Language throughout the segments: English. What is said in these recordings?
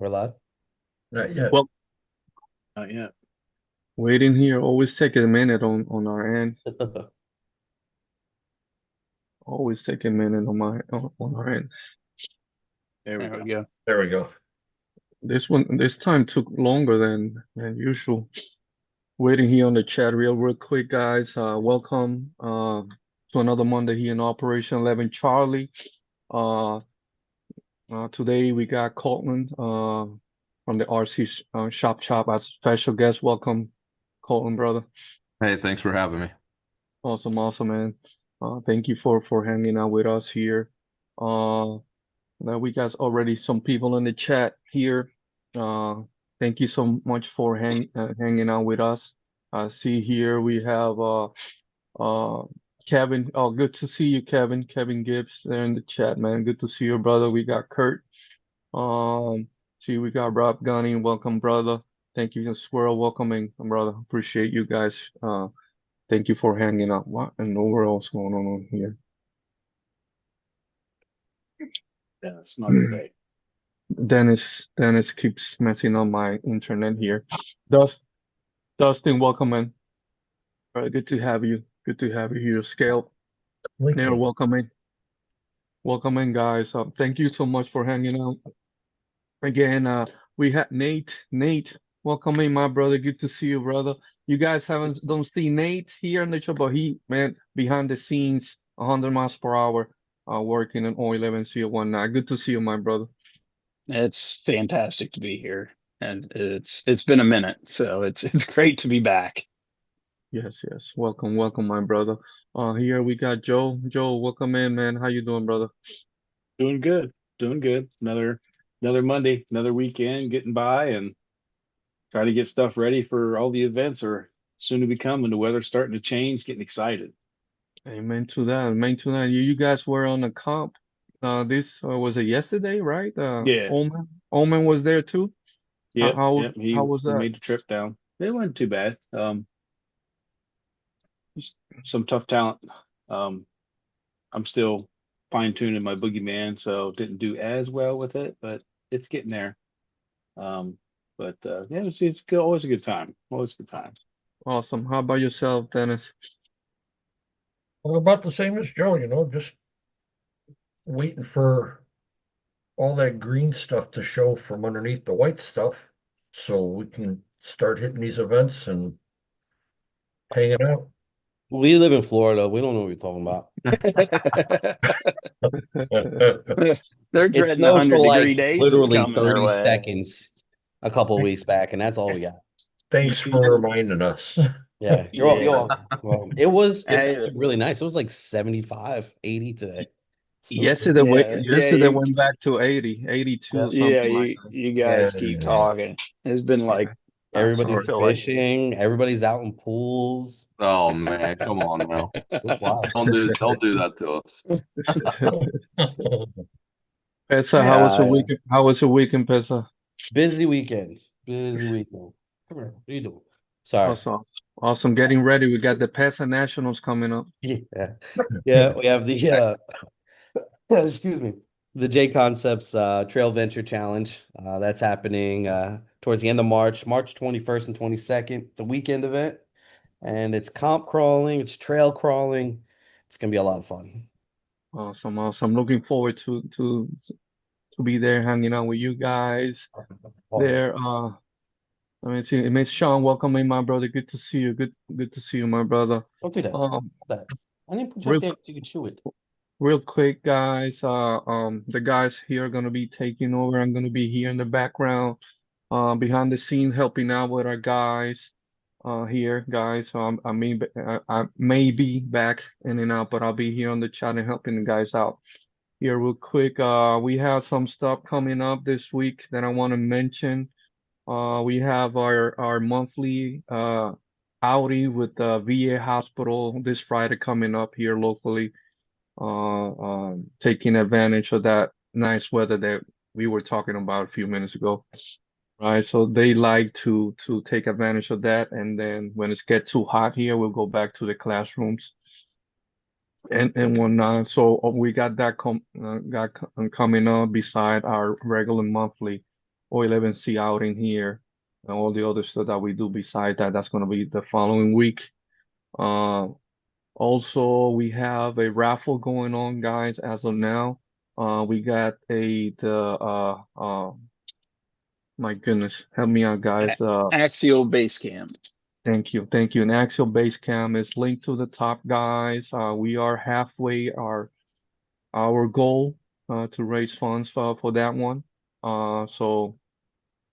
We're live. Not yet. Well, Not yet. waiting here always take a minute on our end. Always take a minute on our end. There we There go. There we go. This time took longer than usual. Waiting here on the chat real quick, guys. Welcome to another Monday here in Operation 11 Charlie. Today we got Colton from the RC Shop as a special guest. Welcome, Colton, brother. Hey, thanks for having me. Awesome, man. Thank you for hanging out with us here. Now we got already some people in the chat here. Thank you so much for hanging out with us. See here we have Kevin. Oh, good to see you, Kevin. Kevin Gibbs there in the chat, man. Good to see you, brother. We got Kurt. See we got Rob Gunning. Welcome, brother. Thank you, Squirrel. Welcoming, brother. Appreciate you guys. Thank you for hanging out. What and overall what's going on here? Yeah, it's not today. Dennis keeps messing up my internet here. Dustin, welcome in. All right, good to have you. Good to have you here. Scale. They're welcoming. Welcome, guys. Thank you so much for hanging out. Again, we had Nate. Nate, welcome in, my brother. Good to see you, brother. You guys don't see Nate here in the show, but he, man, behind the scenes, 100 miles per hour, working in O11C and whatnot. Good to see you, my brother. It's fantastic to be here, and it's been a minute, so it's great to be back. Yes. Welcome, my brother. Here we got Joe. Joe, welcome in, man. How you doing, brother? Doing good. Another Monday, another weekend, getting by, and try to get stuff ready for all the events are soon to be coming. The weather's starting to change. Getting excited. Amen to that. Amen to that. You guys were on a comp. This was it yesterday, right? Yeah. Omen was there too. Yep. How He was that? made the trip down. It wasn't too bad. Just some tough talent. I'm still fine-tuning my boogeyman, so didn't do as well with it, but it's getting there. Yeah, it's good, always a good time. Always a good time. Awesome. How about yourself, Dennis? Well, about the same as Joe, just waiting for all that green stuff to show from underneath the white stuff so we can start hitting these events and hanging out. We live in Florida. We don't know what you're talking about. They're It dreading snowed for 100-degree like days is literally coming their 30 way. seconds a couple of weeks back, and that's all we got. Thanks for reminding us. Yeah, you're welcome. It's Hey, actually really nice. It was like 75, 80 today. Yesterday, yeah, went back to 80, 82, Yeah. something like that. you guys keep talking. It's been like Everybody's so like- fishing. Everybody's out in pools. Oh man, come on now. It's wild. Don't do that to us. Pesa, how was your weekend? How was your weekend, Pesa? Busy weekend. Busy weekend. Come here. What are you doing? Sorry. Awesome. Getting ready. We got the Pesa Nationals coming up. Yeah. Yeah, we have the excuse me, the J Concepts Trail Venture Challenge. That's happening towards the end of March 21st and 22nd. It's a weekend event, and it's comp crawling, it's trail crawling. It's gonna be a lot of fun. Awesome. Looking forward to be there hanging out with you guys. There. Let me see. Miss Sean, welcome in, my brother. Good to see you. Good to see you, my brother. Don't do that. I didn't put you you can chew it. Real quick, guys. The guys here are gonna be taking over. I'm gonna be here in the background, behind the scenes, helping out with our guys, here, guys. So I may be back in and out, but I'll be here on the chat and helping the guys out. Here, real quick. We have some stuff coming up this week that I want to mention. We have our monthly outing with the VA hospital this Friday coming up here locally. Taking advantage of that nice weather that we were talking about a few minutes ago. Right, so they like to take advantage of that, and then when it gets too hot here, we'll go back to the classrooms and whatnot. So we got that coming up beside our regular monthly O11C outing here and all the other stuff that we do beside that. That's going to be the following week. Also, we have a raffle going on, guys, as of now. We got my goodness, help me out, guys. Axial base cam. Thank you. Thank you. An Axial Base Cam is linked to the top, guys. We are halfway our goal to raise funds for that one. So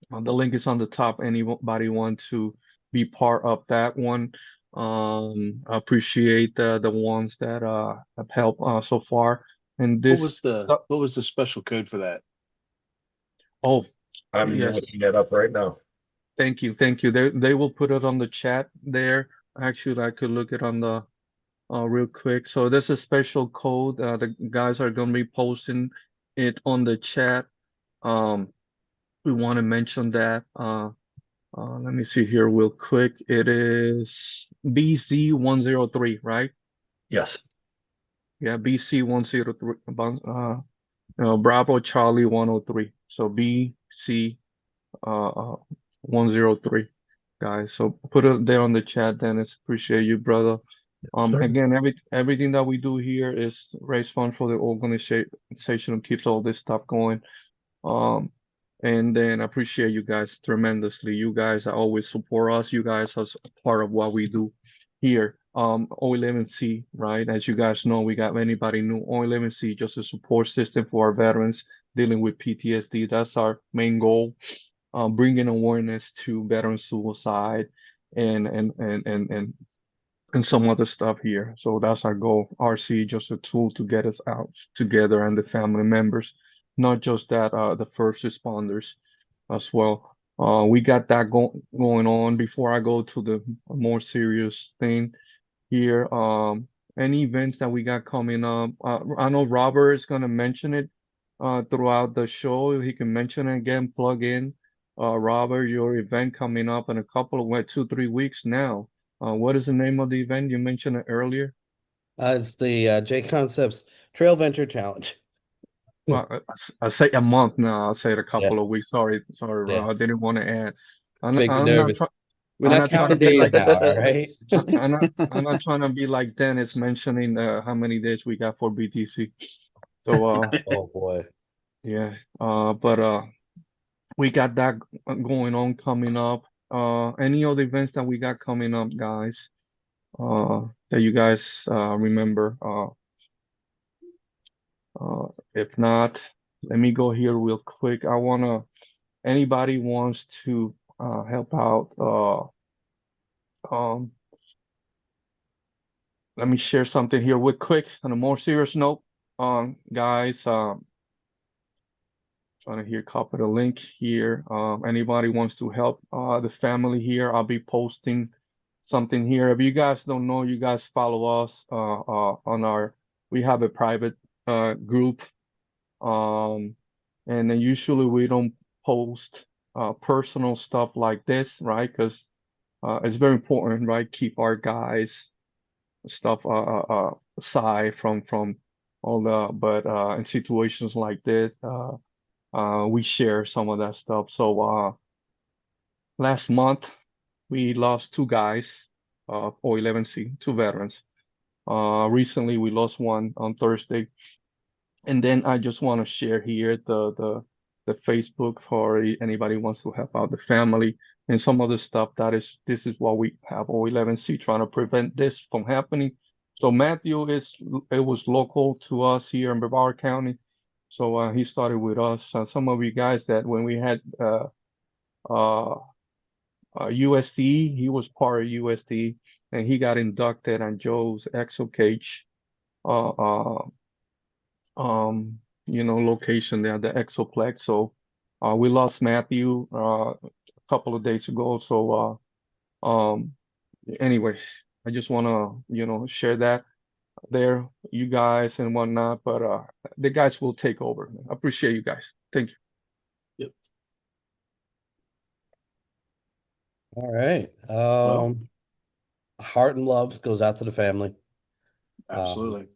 the link is on the top. Anybody want to be part of that one? I appreciate the ones that have helped so far. And What was this the stuff. what was the special code for that? Oh, I'm yes. looking it up right now. Thank you. Thank you. They will put it on the chat there. Actually, I could look it on the real quick. So there's a special code. The guys are gonna be posting it on the chat. We want to mention that. Let me see here real quick. It is BC103, right? Yes. Yeah, BC103. Bravo Charlie 103. So BC 103, guys. So put it there on the chat, Dennis. Appreciate you, brother. Sure. Again, everything that we do here is raise funds for the organization that keeps all this stuff going. And then I appreciate you guys tremendously. You guys always support us. You guys are part of what we do here. O11C, right? As you guys know, we got anybody new. O11C, just a support system for our veterans dealing with PTSD. That's our main goal. Bringing awareness to veteran suicide and some other stuff here. So that's our goal. RC just a tool to get us out together and the family members, not just that, the first responders as well. We got that going on. Before I go to the more serious thing here, any events that we got coming up. I know Robert is gonna mention it throughout the show. He can mention it again, plug in. Robert, your event coming up in a couple of 2-3 weeks now. What is the name of the event? You mentioned it earlier. It's the J Concepts Trail Venture Challenge. Well, I say a month now. I'll say it a Yeah, couple of weeks. Sorry, yeah. I didn't want to add. Make me I'm not nervous. We're I'm not not trying to counting be days like now, all right? I'm not trying to be like Dennis mentioning how many days we got for BTC. So Oh boy. yeah, but we got that going on coming up. Any other events that we got coming up, guys? That you guys remember? If not, let me go here real quick. Anybody wants to help out? Let me share something here real quick on a more serious note. Guys, trying to here copy the link here. Anybody wants to help the family here, I'll be posting something here. If you guys don't know, you guys follow us we have a private group. And then usually we don't post personal stuff like this, right? Because it's very important, right? Keep our guys stuff aside from all but in situations like this, we share some of that stuff. So last month we lost two guys, O11C, two veterans. Recently we lost one on Thursday. And then I just want to share here the Facebook for anybody who wants to help out the family and some other stuff. This is what we have O11C trying to prevent this from happening. So Matthew was local to us here in Brevard County. So he started with us. Some of you guys that when we had USD, he was part of USD, and he got inducted on Joe's Exo Cage. Location there, the Exoplex. So we lost Matthew a couple of days ago. So anyway, I just want to, share that there, you guys and whatnot, but the guys will take over. I appreciate you guys. Thank you. Yep. All right. Well, Heart and love goes out to the family. absolutely.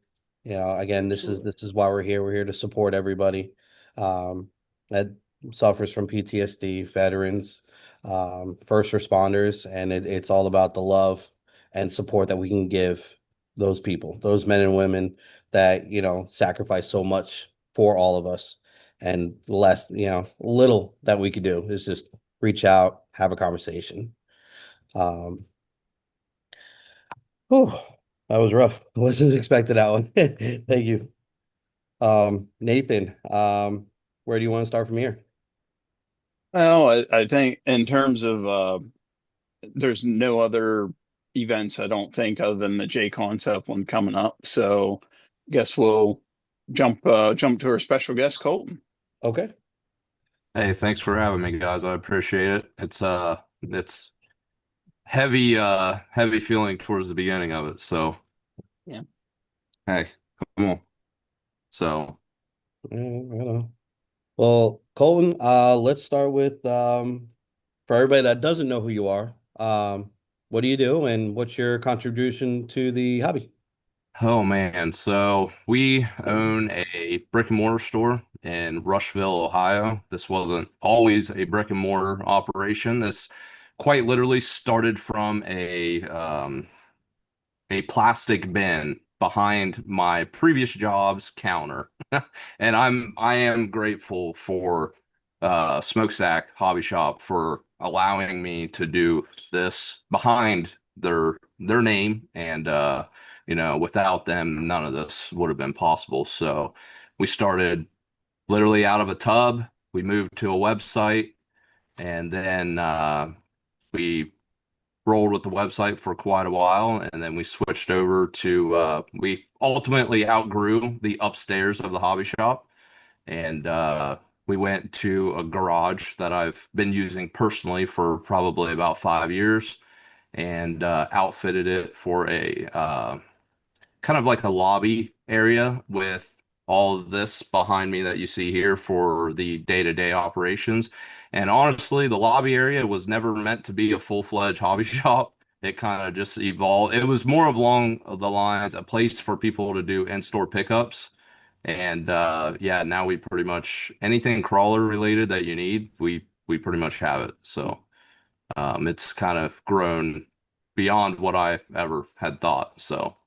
Again, this Absolutely. is why we're here. We're here to support everybody. That suffers from PTSD, veterans, first responders, and it's all about the love and support that we can give those people, those men and women that, sacrifice so much for all of us. And less, little that we could do is just reach out, have a conversation. Um, whew, that was rough. Wasn't expecting that one. Thank you. Nathan, where do you want to start from here? Well, I think in terms of there's no other events I don't think other than the J Concept one coming up. So guess we'll jump to our special guest, Colton. Okay. Hey, thanks for having me, guys. I appreciate it. It's heavy feeling towards the beginning of it. So Yeah. hey, come on. So I know. Well, Colton, let's start with for everybody that doesn't know who you are, what do you do and what's your contribution to the hobby? oh man, so we own a brick and mortar store in Rushville, Ohio. This wasn't always a brick and mortar operation. This quite literally started from a plastic bin behind my previous job's counter. And I am grateful for Smokestack Hobby Shop for allowing me to do this behind their name. And without them, none of this would have been possible. So we started literally out of a tub. We moved to a website, and then we rolled with the website for quite a while, and then we switched over to we ultimately outgrew the upstairs of the hobby shop, and we went to a garage that I've been using personally for probably about 5 years, and outfitted it for a kind of like a lobby area with all of this behind me that you see here for the day-to-day operations. And honestly, the lobby area was never meant to be a full-fledged hobby shop. It kind of just evolved. It was more along the lines, a place for people to do in-store pickups. And yeah, now we pretty much anything crawler related that you need, we pretty much have it. So it's kind of grown beyond what I ever had thought. So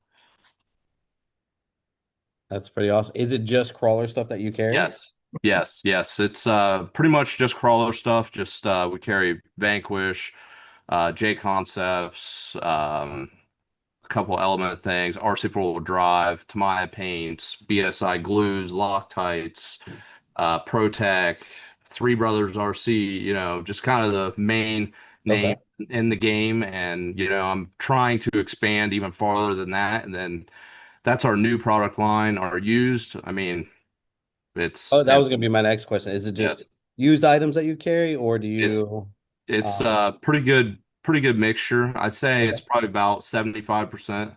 That's pretty awesome. Is it just crawler stuff that you carry? yes. Yes. It's pretty much just crawler stuff. Just we carry Vanquish, J Concepts, a couple element things, RC four-wheel drive, Tamiya paints, BSI glues, Loctites, Protec, Three Brothers RC, just kind of the main Okay. name in the game. And I'm trying to expand even farther than that. And then that's our new product line, our used. I mean, it's Oh, that was gonna be my next question. Is it just yes. used items that you carry, or do It's you it's um pretty good mixture. I'd say okay, it's probably about 75%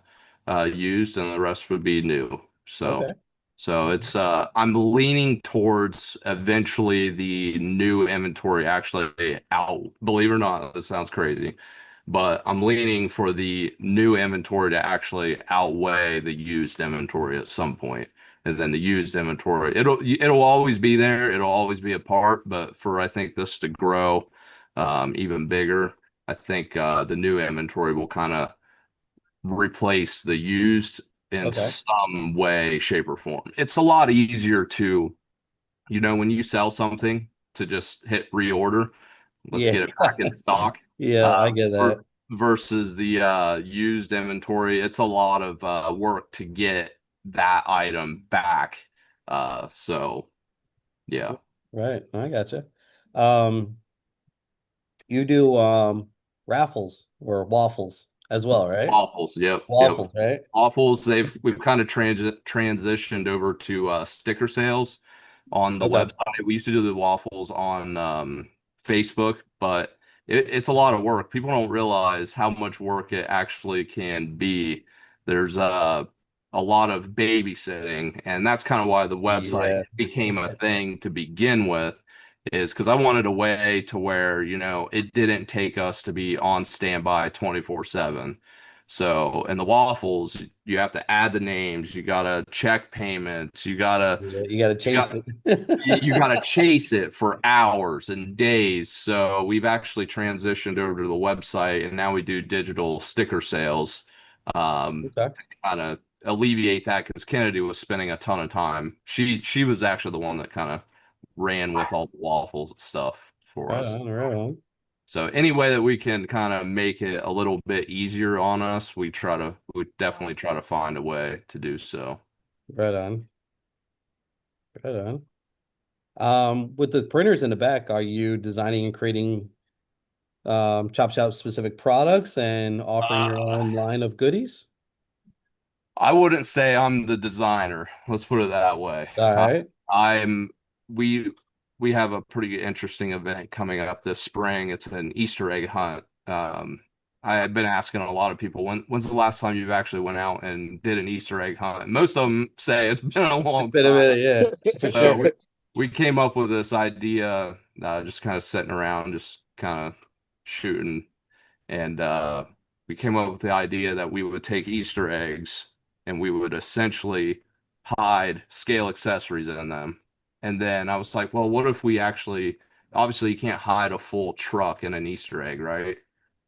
used and the rest would be new. So okay. it's I'm leaning towards eventually the new inventory actually out. Believe it or not, this sounds crazy, but I'm leaning for the new inventory to actually outweigh the used inventory at some point. And then the used inventory, it'll always be there. It'll always be a part, but for I think this to grow even bigger, I think the new inventory will kind of replace the used in Okay. some way, shape, or form. It's a lot easier to, when you sell something, to just hit reorder, let's Yeah. get it back in stock. Yeah, Uh, I get that. versus the used inventory, it's a lot of work to get that item back. So yeah. Right. I gotcha. Um, you do raffles or waffles as well, right? Waffles, yep. Waffles, right? Waffles, we've kind of transitioned over to sticker sales on the Okay. website. We used to do the waffles on Facebook, but it's a lot of work. People don't realize how much work it actually can be. There's a lot of babysitting, and that's kind of why the website Yeah. became a thing to begin with, is because I wanted a way to where, it didn't take us to be on standby 24/7. So, and the waffles, you have to add the names, you gotta check payments, You gotta chase got it. you gotta chase it for hours and days. So we've actually transitioned over to the website, and now we do digital sticker sales. Okay. Kind of alleviate that because Kennedy was spending a ton of time. She was actually the one that kind of ran with all the waffles stuff for Right us. on, right on. So any way that we can kind of make it a little bit easier on us, we definitely try to find a way to do so. Right on. Right on. With the printers in the back, are you designing and creating Chop Shop specific products and offering your Uh, own line of goodies? I wouldn't say I'm the designer. Let's put it that way. All right. I'm we we have a pretty interesting event coming up this spring. It's an Easter egg hunt. I had been asking a lot of people when's the last time you've actually went out and did an Easter egg hunt? And most of them say it's been a It's long been a time. minute, yeah, for So sure. we came up with this idea, just kind of sitting around, just kind of shooting, and we came up with the idea that we would take Easter eggs and we would essentially hide scale accessories in them. And then I was like, well, what if we actually, obviously, you can't hide a full truck in an Easter egg, right?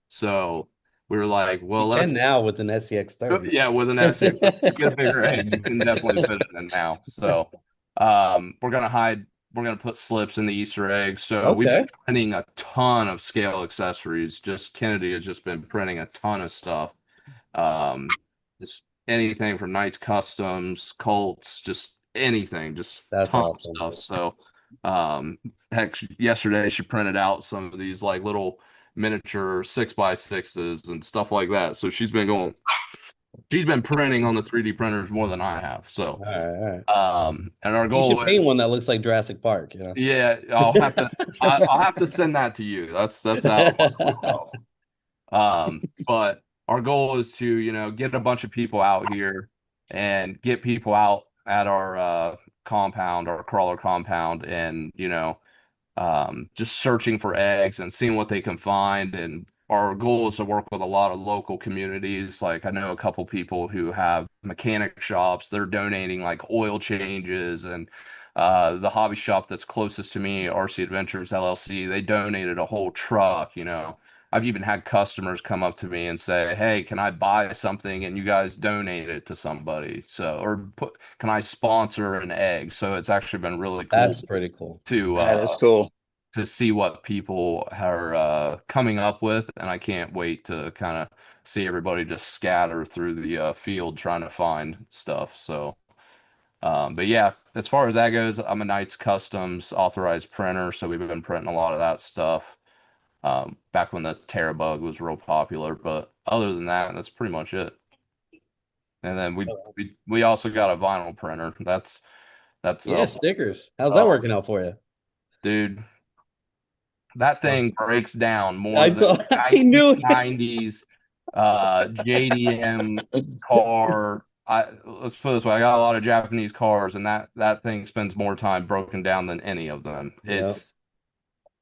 So we were like, You well, can let's, now with an SCX 30. yeah, with an SX, you get a bigger egg, you can definitely fit it in now. So we're gonna put slips in the Easter eggs. So we've been Okay. printing a ton of scale accessories. Just Kennedy has just been printing a ton of stuff. Um, just anything from Knights Customs, Colts, just anything, just That's ton of awesome. stuff. So, um, heck, yesterday she printed out some of these like little miniature 6x6s and stuff like that. So she's been printing on the 3D printers more than I have. So, All right, all right. and our You goal should is, paint one that looks like Jurassic Park, you know? yeah, I'll have to send that to you. That's out of my wheelhouse. But our goal is to, get a bunch of people out here and get people out at our compound, our crawler compound, and just searching for eggs and seeing what they can find. And our goal is to work with a lot of local communities. Like I know a couple people who have mechanic shops. They're donating like oil changes and the hobby shop that's closest to me, RC Adventures LLC, they donated a whole truck, I've even had customers come up to me and say, "Hey, can I buy something and you guys donate it to somebody?" So, can I sponsor an egg? So it's actually been really cool That's pretty cool. to That is cool. see what people are coming up with, and I can't wait to kind of see everybody just scatter through the field trying to find stuff. So, but yeah, as far as that goes, I'm a Knights Customs authorized printer, so we've been printing a lot of that stuff back when the Terabug was real popular. But other than that, that's pretty much it. And then we also got a vinyl printer. That's Yeah, stickers. How's that oh, working out for you? dude, that thing breaks down more I than told I knew it. 1990s JDM car. Let's put it this way, I got a lot of Japanese cars, and that thing spends more time broken down than any of them. Yeah,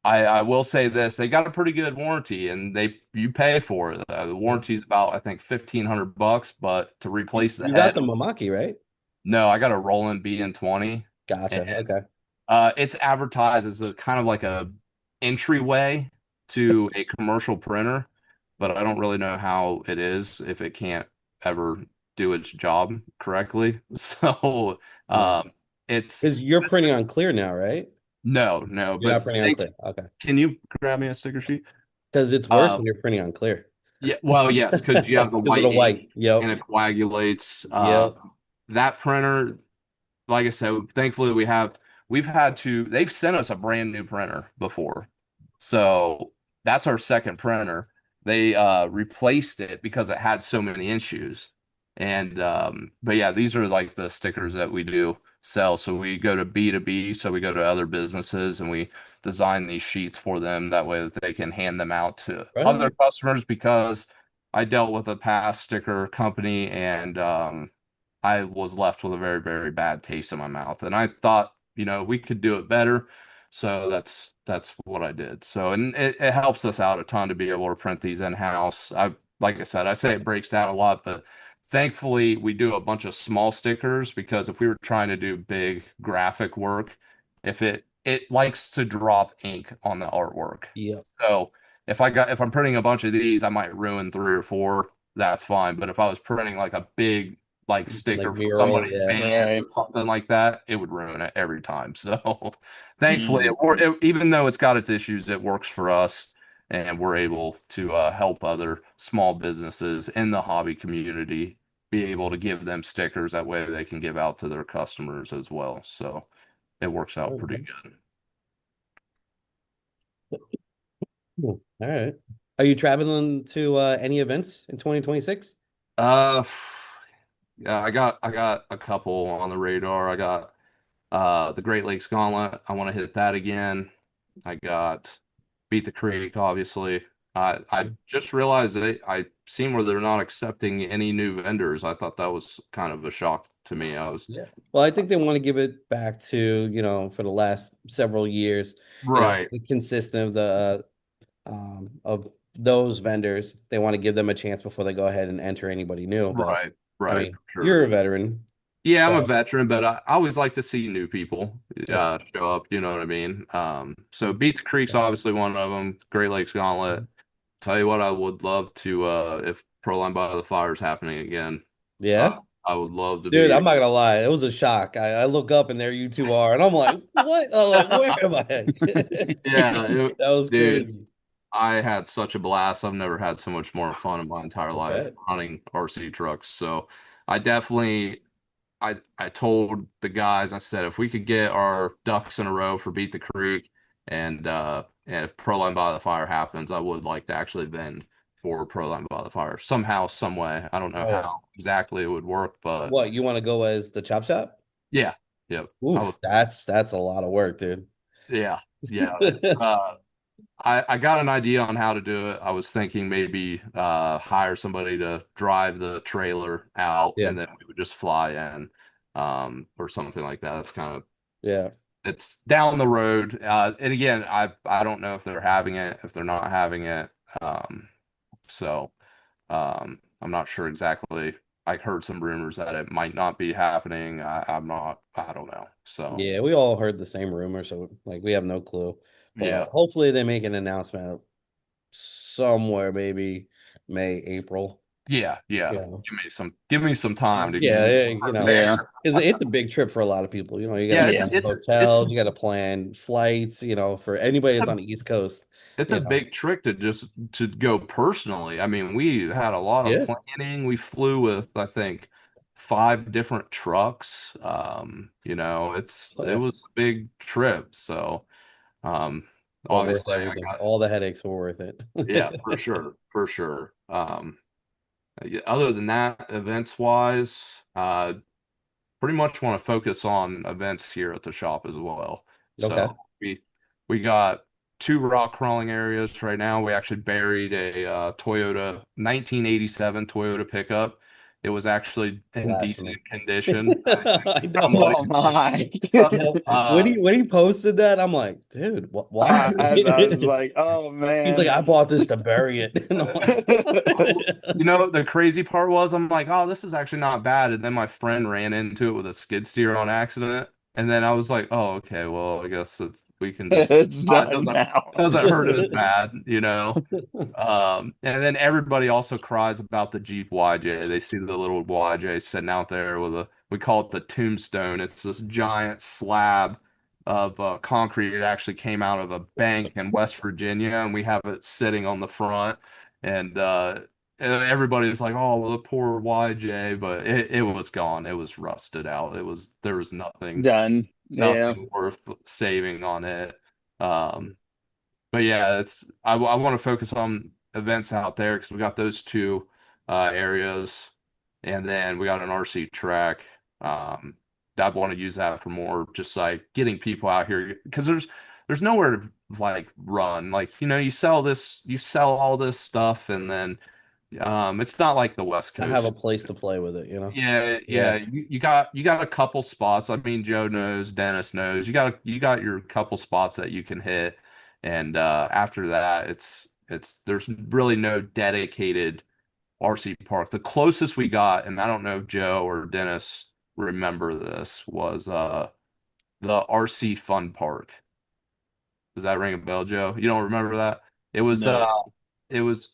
I will say this, they got a pretty good warranty and you pay for it. The warranty is about I think $1,500, but to replace the you got head, the Mamaki, right? no, I got a Roland BN20, Gotcha. and Okay. it's advertised as a kind of like a entryway to a commercial printer, but I don't really know how it is if it can't ever do its job correctly. So Yeah. it's Because you're printing on clear now, right? no, You're but not printing on clear. Okay. can you grab me a sticker sheet? Because it's worse Uh, when you're printing on clear. yeah, well, yes, because you have the Because of the white ink white. Yep. and it coagulates. Yep. That printer, like I said, thankfully they've sent us a brand new printer before. So that's our second printer. They replaced it because it had so many issues. And but yeah, these are like the stickers that we do sell. So we go to B2B, so we go to other businesses and we design these sheets for them that way that they can hand them out to Right other on. customers because I dealt with a past sticker company and I was left with a very, very bad taste in my mouth. And I thought, we could do it better. So that's what I did. So and it helps us out a ton to be able to print these in-house. like I said, I say it breaks down a lot, but thankfully we do a bunch of small stickers because if we were trying to do big graphic work, if it likes to drop ink on the artwork. Yeah. So if I'm printing a bunch of these, I might ruin three or four. That's fine. But if I was printing like a big like Like sticker from mural, somebody's yeah. band Right. or something like that, it would ruin it every time. So thankfully, Mm. even though it's got its issues, it works for us, and we're able to help other small businesses in the hobby community be able to give them stickers. That way they can give out to their customers as well. So it works out pretty Okay. good. Cool. All right. Are you traveling to any events in 2026? Uh, yeah, I got a couple on the radar. I got the Great Lakes Gauntlet. I want to hit that again. I got Beat the Creek, obviously. I just realized that I seen where they're not accepting any new vendors. I thought that was kind of a shock to me. I was Yeah. Well, I think they want to give it back to, for the last several years, right, the consistent of those vendors. They want to give them a chance before they go ahead and enter anybody new. But right, I right, mean, for sure. you're a veteran. Yeah, I'm a So veteran, but I always like to see new people yeah. show up. You know what I mean? So Beat the Creek's obviously one of them. Great Lakes Gauntlet. Tell you what, I would love to if Proline by the Fire is happening again. Uh, Yeah. I would love to Dude, be. I'm not gonna lie, it was a shock. I look up and there you two are, and I'm like, what? I'm like, where am I? Yeah, That was dude, crazy. I had such a blast. I've never had so much more fun in my entire I life bet. running RC trucks. So I definitely I told the guys, I said if we could get our ducks in a row for Beat the Creek and if Proline by the Fire happens, I would like to actually vend for Proline by the Fire somehow, some way. I don't know Oh, how exactly it would work, but what, you want to go as the chop shop? yeah, yep. I would Oof, that's a lot of work, dude. yeah, yeah. It's I got an idea on how to do it. I was thinking maybe hire somebody to drive the trailer out Yeah, and then we would just fly in or something like that. That's kind of yeah. it's down the road. And again, I don't know if they're having it, if they're not having it. So I'm not sure exactly. I heard some rumors that it might not be happening. I'm not, I don't know. So Yeah, we all heard the same rumor, so like we have no clue. yeah. But hopefully they make an announcement somewhere, maybe May, April. Yeah, yeah. Yeah. Give me some time to Yeah, get yeah, Yeah. because it's a big trip for a lot of people. You got to yeah, plan Yeah. hotels, you got to plan flights. For anybody it's that's a on the East Coast. it's a You know, big trick to just to go personally. I mean, we had a lot of yeah, planning. We flew with, I think, five different trucks. oh, It yeah, was a big trip. So, um, but worth obviously I everything. got, All the headaches were worth it. yeah, for sure, for sure. Yeah, other than that, events wise, pretty much want to focus on events here at the shop as well. Okay, So we we got two rock crawling areas right now. We actually buried a Toyota 1987 Toyota pickup. It was actually in decent blasphemy. condition. I think I somebody, Oh know. my. some, When he posted that, I'm like, dude, why? I was like, oh He's like, man. I bought this to bury it. And I'm like, the crazy part was I'm like, oh, this is actually not bad. And then my friend ran into it with a skid steer on accident. And then I was like, oh, okay, well, I guess we can just It's it done now. doesn't hurt as bad. And then everybody also cries about the Jeep YJ. They see the little YJ sitting out there with we call it the tombstone. It's this giant slab of concrete. It actually came out of a bank in West Virginia, and we have it sitting on the front. And everybody's like, "Oh, well, the poor YJ," but it was gone. It was rusted out. There was Done. Yeah. nothing worth saving on it. Um, but yeah, I want to focus on events out there because we got those two areas, and then we got an RC track. I want to use that for more just like getting people out here because there's nowhere to like run. Like you sell all this stuff, and then it's not like the West I have a Coast. place to play with it. Yeah, Yeah. yeah. You got a couple spots. I mean, Joe knows, Dennis knows. You got your couple spots that you can hit, and after that, it's there's really no dedicated RC park. The closest we got, and I don't know if Joe or Dennis remember this, was the RC Fun Park. Does that ring a bell, Joe? You don't remember that? It was No. it was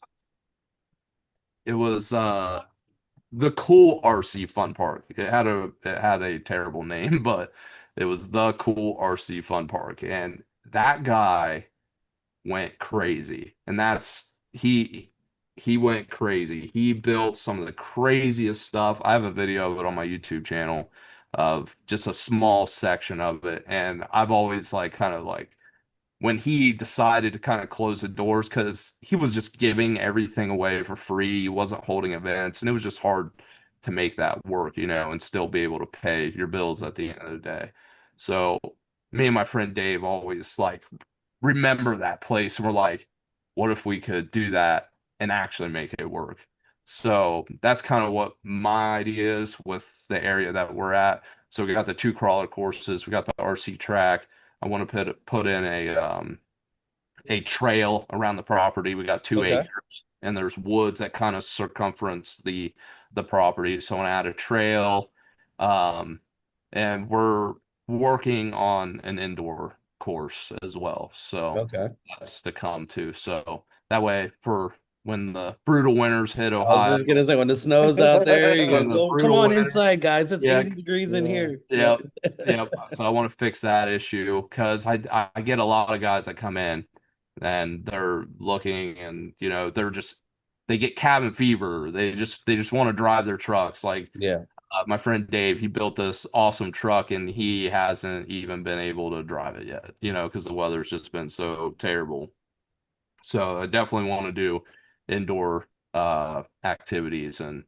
it was the cool RC Fun Park. It had a terrible name, but it was the cool RC Fun Park. And that guy went crazy. And that's he went crazy. He built some of the craziest stuff. I have a video of it on my YouTube channel of just a small section of it. And I've always like kind of like when he decided to kind of close the doors because he was just giving everything away for free. He wasn't holding events, and it was just hard to make that work, and still be able to pay your bills at the end of the day. So me and my friend Dave always like remember that place, and we're like, what if we could do that and actually make it work? So that's kind of what my idea is with the area that we're at. So we got the two crawler courses, we got the RC track. I want to put in a trail around the property. We got 2 acres, and there's woods that kind of circumference the property. So I want to add a trail, um, and we're working on an indoor course as well. So Okay. that's to come too. So that way, for when the brutal winters hit I was Ohio, just gonna say when the snow's out there, you when the go, come brutal on winter, inside, guys. It's yeah, 80 degrees in here. Yep. Yep. So I want to fix that issue because I get a lot of guys that come in and they're looking and they get cabin fever. They just want to drive their trucks. Like Yeah. my friend Dave, he built this awesome truck and he hasn't even been able to drive it yet, because the weather's just been so terrible. So I definitely want to do indoor activities and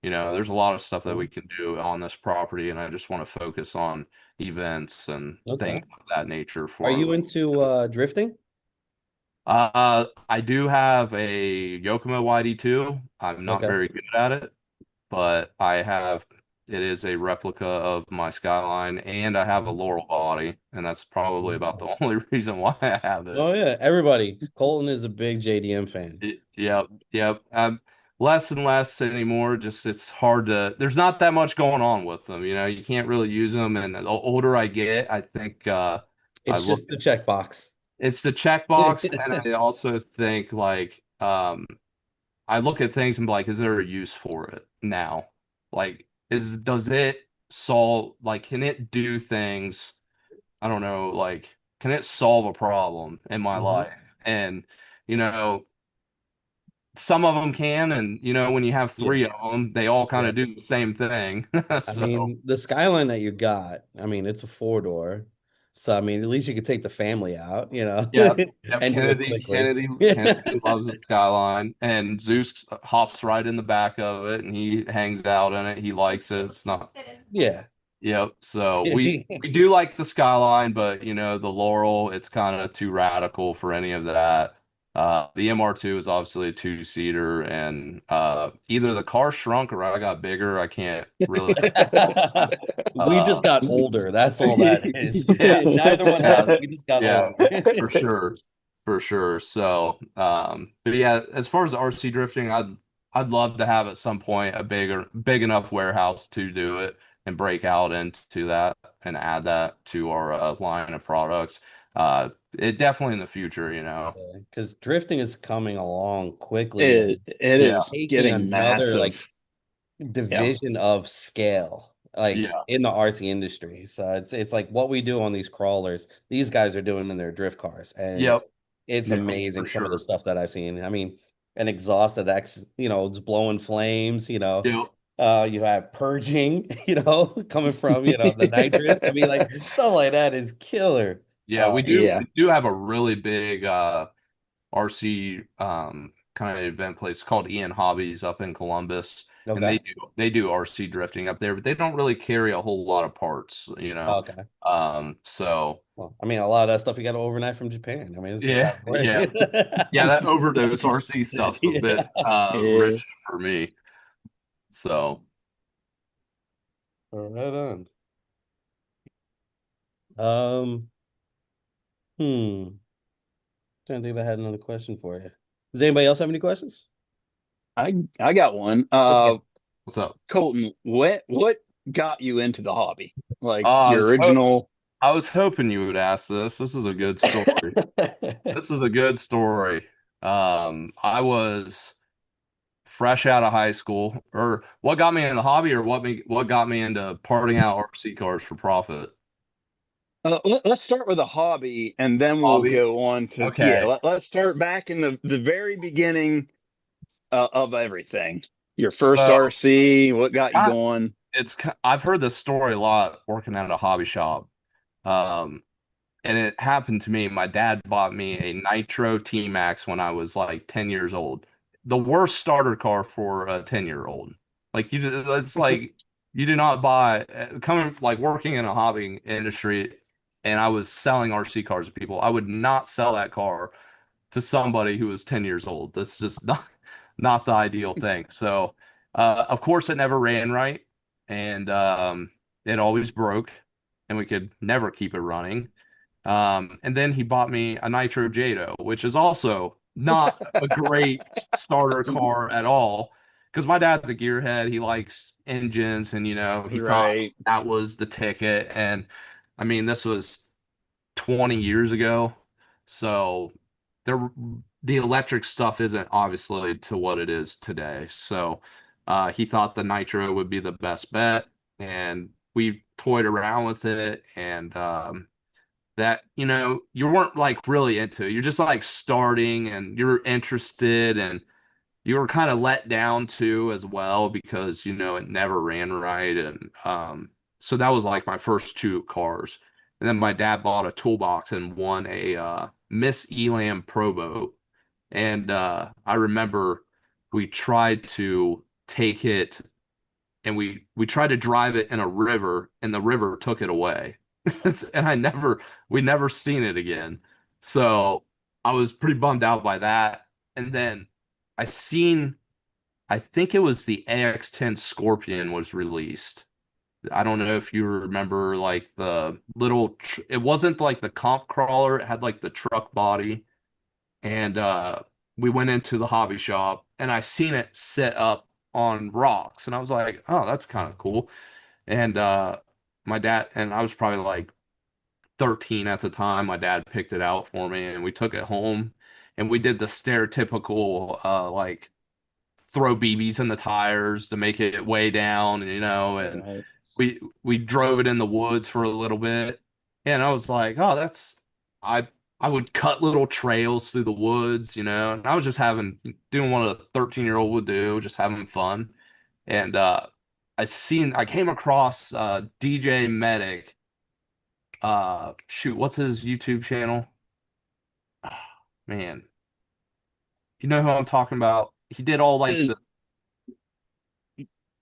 there's a lot of stuff that we can do on this property and I just want to focus on events and Okay. things of that nature Are for you into drifting? I do have a Yokomo YD2. I'm not Okay. very good at it, but it is a replica of my Skyline and I have a Laurel body and that's probably about the only reason why I have it. Oh yeah, everybody. Colton is a big JDM fan. Yep, yep. Less and less anymore. Just it's hard to. There's not that much going on with them. You can't really use them. And the older I get, I think I It's look. just the checkbox. It's the checkbox, and I also think like I look at things and be like, is there a use for it now? Like, does it solve? Like, can it do things? I don't know. Like, can it solve a problem in my Mhm. life? And you know some of them can, and when you have Yeah. three of them, they all kind Yeah. of do the same thing. I So, mean, the Skyline that you got, I mean, it's a four-door. So I mean, at least you could take the family out, yeah, yeah. and do it Kennedy, quickly. Kennedy loves the Skyline, and Zeus hops right in the back of it, and he hangs out in it. He likes it. It's not. Yeah. Yep. So we do like the Skyline, but the Laurel, it's kind of too radical for any of that. The MR2 is obviously a two-seater, and either the car shrunk or I got bigger. I can't really. We just Uh, got older. That's all that is. yeah, Neither one yeah, happened. We just got yeah, older. for sure, for sure. So, but yeah, as far as RC drifting, I'd love to have at some point a big enough warehouse to do it and break out into that and add that to our line of products. It definitely in the future. Because drifting is coming along quickly It and it Yeah, is taking getting another like massive. Yeah. division of scale like yeah, in the RC industry. So it's like what we do on these crawlers, these guys are doing in their drift cars. And yep, it's yeah, for amazing some of the sure. stuff that I've seen. I mean, an exhaust that's, it's blowing flames, Yep. you have purging, coming from, the nitrous. I mean, like stuff like that is killer. Yeah, we do Yeah. we do have a really big RC kind of event place called Ian Hobbies up in Columbus, and Okay. they do RC drifting up there, but they don't really carry a whole lot of parts. Okay. So Well, I mean, a lot of that stuff you got to overnight from Japan. I mean, it's just how yeah, it yeah, yeah, that overdose RC stuff's a bit Yeah. Yeah. rich for me. So Right on. Um, hmm. Trying to think if I had another question for you. Does anybody else have any questions? I got one. Let's get What's up? Colton, what got you into the hobby? Like I your was original. I was hoping you would ask this. This is a good story. This is a good story. I was fresh out of high school, or what got me in the hobby, or what got me into parting out RC cars for profit. Let's start with a hobby, and then we'll Hobby. go on to Okay. Let's start back in the very beginning of everything. Your first So RC, what it's got you kind going? I've heard this story a lot working at a hobby shop. Um, and it happened to me. My dad bought me a Nitro T-Max when I was like 10 years old. The worst starter car for a 10-year-old. Like it's like you do not buy coming like working in a hobby industry, and I was selling RC cars to people. I would not sell that car to somebody who was 10 years old. That's just not the ideal thing. So, of course, it never ran right, and it always broke, and we could never keep it running. And then he bought me a Nitro Jado, which is also not a great starter car at all. Because my dad's a gearhead, he likes engines, and he thought Right. that was the ticket. And I mean, this was 20 years ago, so there the electric stuff isn't obviously to what it is today. So he thought the Nitro would be the best bet, and we toyed around with it, and that you weren't like really into it. You're just like starting and you're interested, and you were kind of let down too as well because it never ran right. And so that was like my first two cars. And then my dad bought a toolbox and won a Miss Elam Pro Boat. And I remember we tried to take it, and we tried to drive it in a river, and the river took it away. And we never seen it again. So I was pretty bummed out by that. And then I seen, I think it was the AX10 Scorpion was released. I don't know if you remember like the it wasn't like the comp crawler, it had like the truck body. And we went into the hobby shop, and I seen it set up on rocks, and I was like, oh, that's kind of cool. And my dad, and I was probably like 13 at the time. My dad picked it out for me, and we took it home, and we did the stereotypical like throw BBs in the tires to make it way down, and Right. we drove it in the woods for a little bit. And I was like, oh, I I would cut little trails through the woods, and I was just doing what a 13-year-old would do, just having fun. And I came across DJ Medic. Shoot, what's his YouTube channel? Man, you know who I'm talking about? He did all like Uh,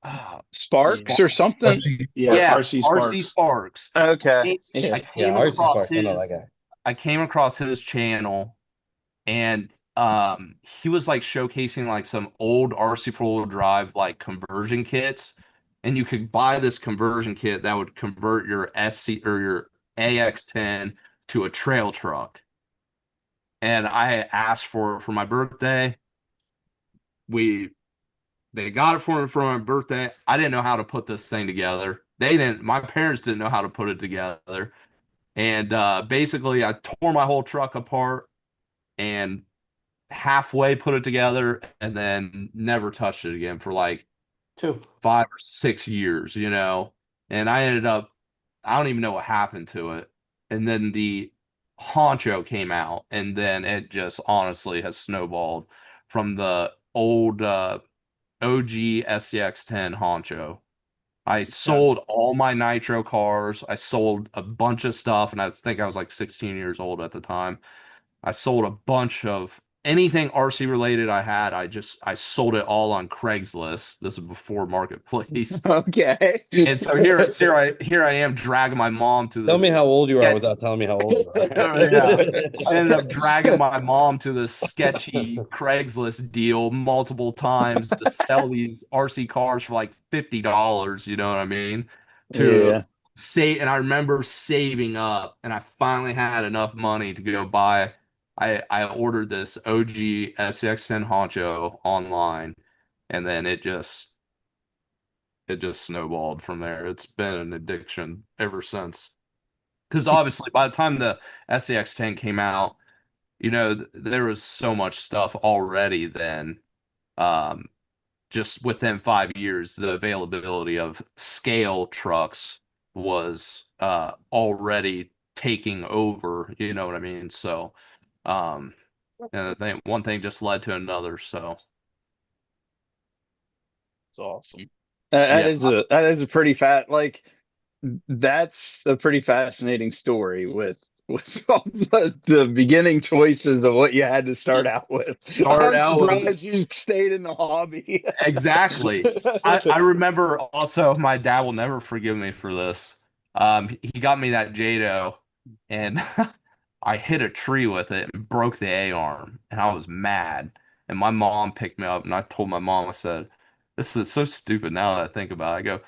the Sparks or Sparks. something? Yeah, Yeah, RC RC Sparks. Sparks. Okay. I Yeah. yeah, came RC across Spark. I know that guy. his channel, and he was like showcasing like some old RC four-wheel drive like conversion kits, and you could buy this conversion kit that would convert your SC or your AX10 to a trail truck. And I asked for it for my birthday. We They got it for me for my birthday. I didn't know how to put this thing together. My parents didn't know how to put it together. And basically, I tore my whole truck apart and halfway put it together, and then never touched it again for like Two. 5 or 6 years, And I don't even know what happened to it. And then the Honcho came out, and then it just honestly has snowballed from the old OG SCX10 Honcho. I sold all my Nitro cars. I sold a bunch of stuff, and think I was like 16 years old at the time. I sold a bunch of anything RC related I had. I sold it all on Craigslist. This is before Marketplace. Okay. And so here I am dragging my mom to Tell me this. how old you are Yeah, without telling me how old you are. yeah. I ended up dragging my mom to this sketchy Craigslist deal multiple times to sell these RC cars for like $50, you know what I mean? To Yeah. say, and I remember saving up, and I finally had enough money to go buy. I ordered this OG SX10 Honcho online, and then it just snowballed from there. It's been an addiction ever since. Because obviously, by the time the SCX-10 came out, there was so much stuff already then. Um, just within 5 years, the availability of scale trucks was already taking over. You know what I mean? So, and one thing just led to another. So, It's awesome. yeah, That is a pretty that's a pretty fascinating story with all the beginning choices of what you had to start out with. start I'm out with surprised you stayed in the hobby. exactly. I remember also my dad will never forgive me for this. He got me that Jado, and I hit a tree with it and broke the A arm, and I was mad. And my mom picked me up, and I told my mom, I said, "This is so stupid now that I think about it." I go,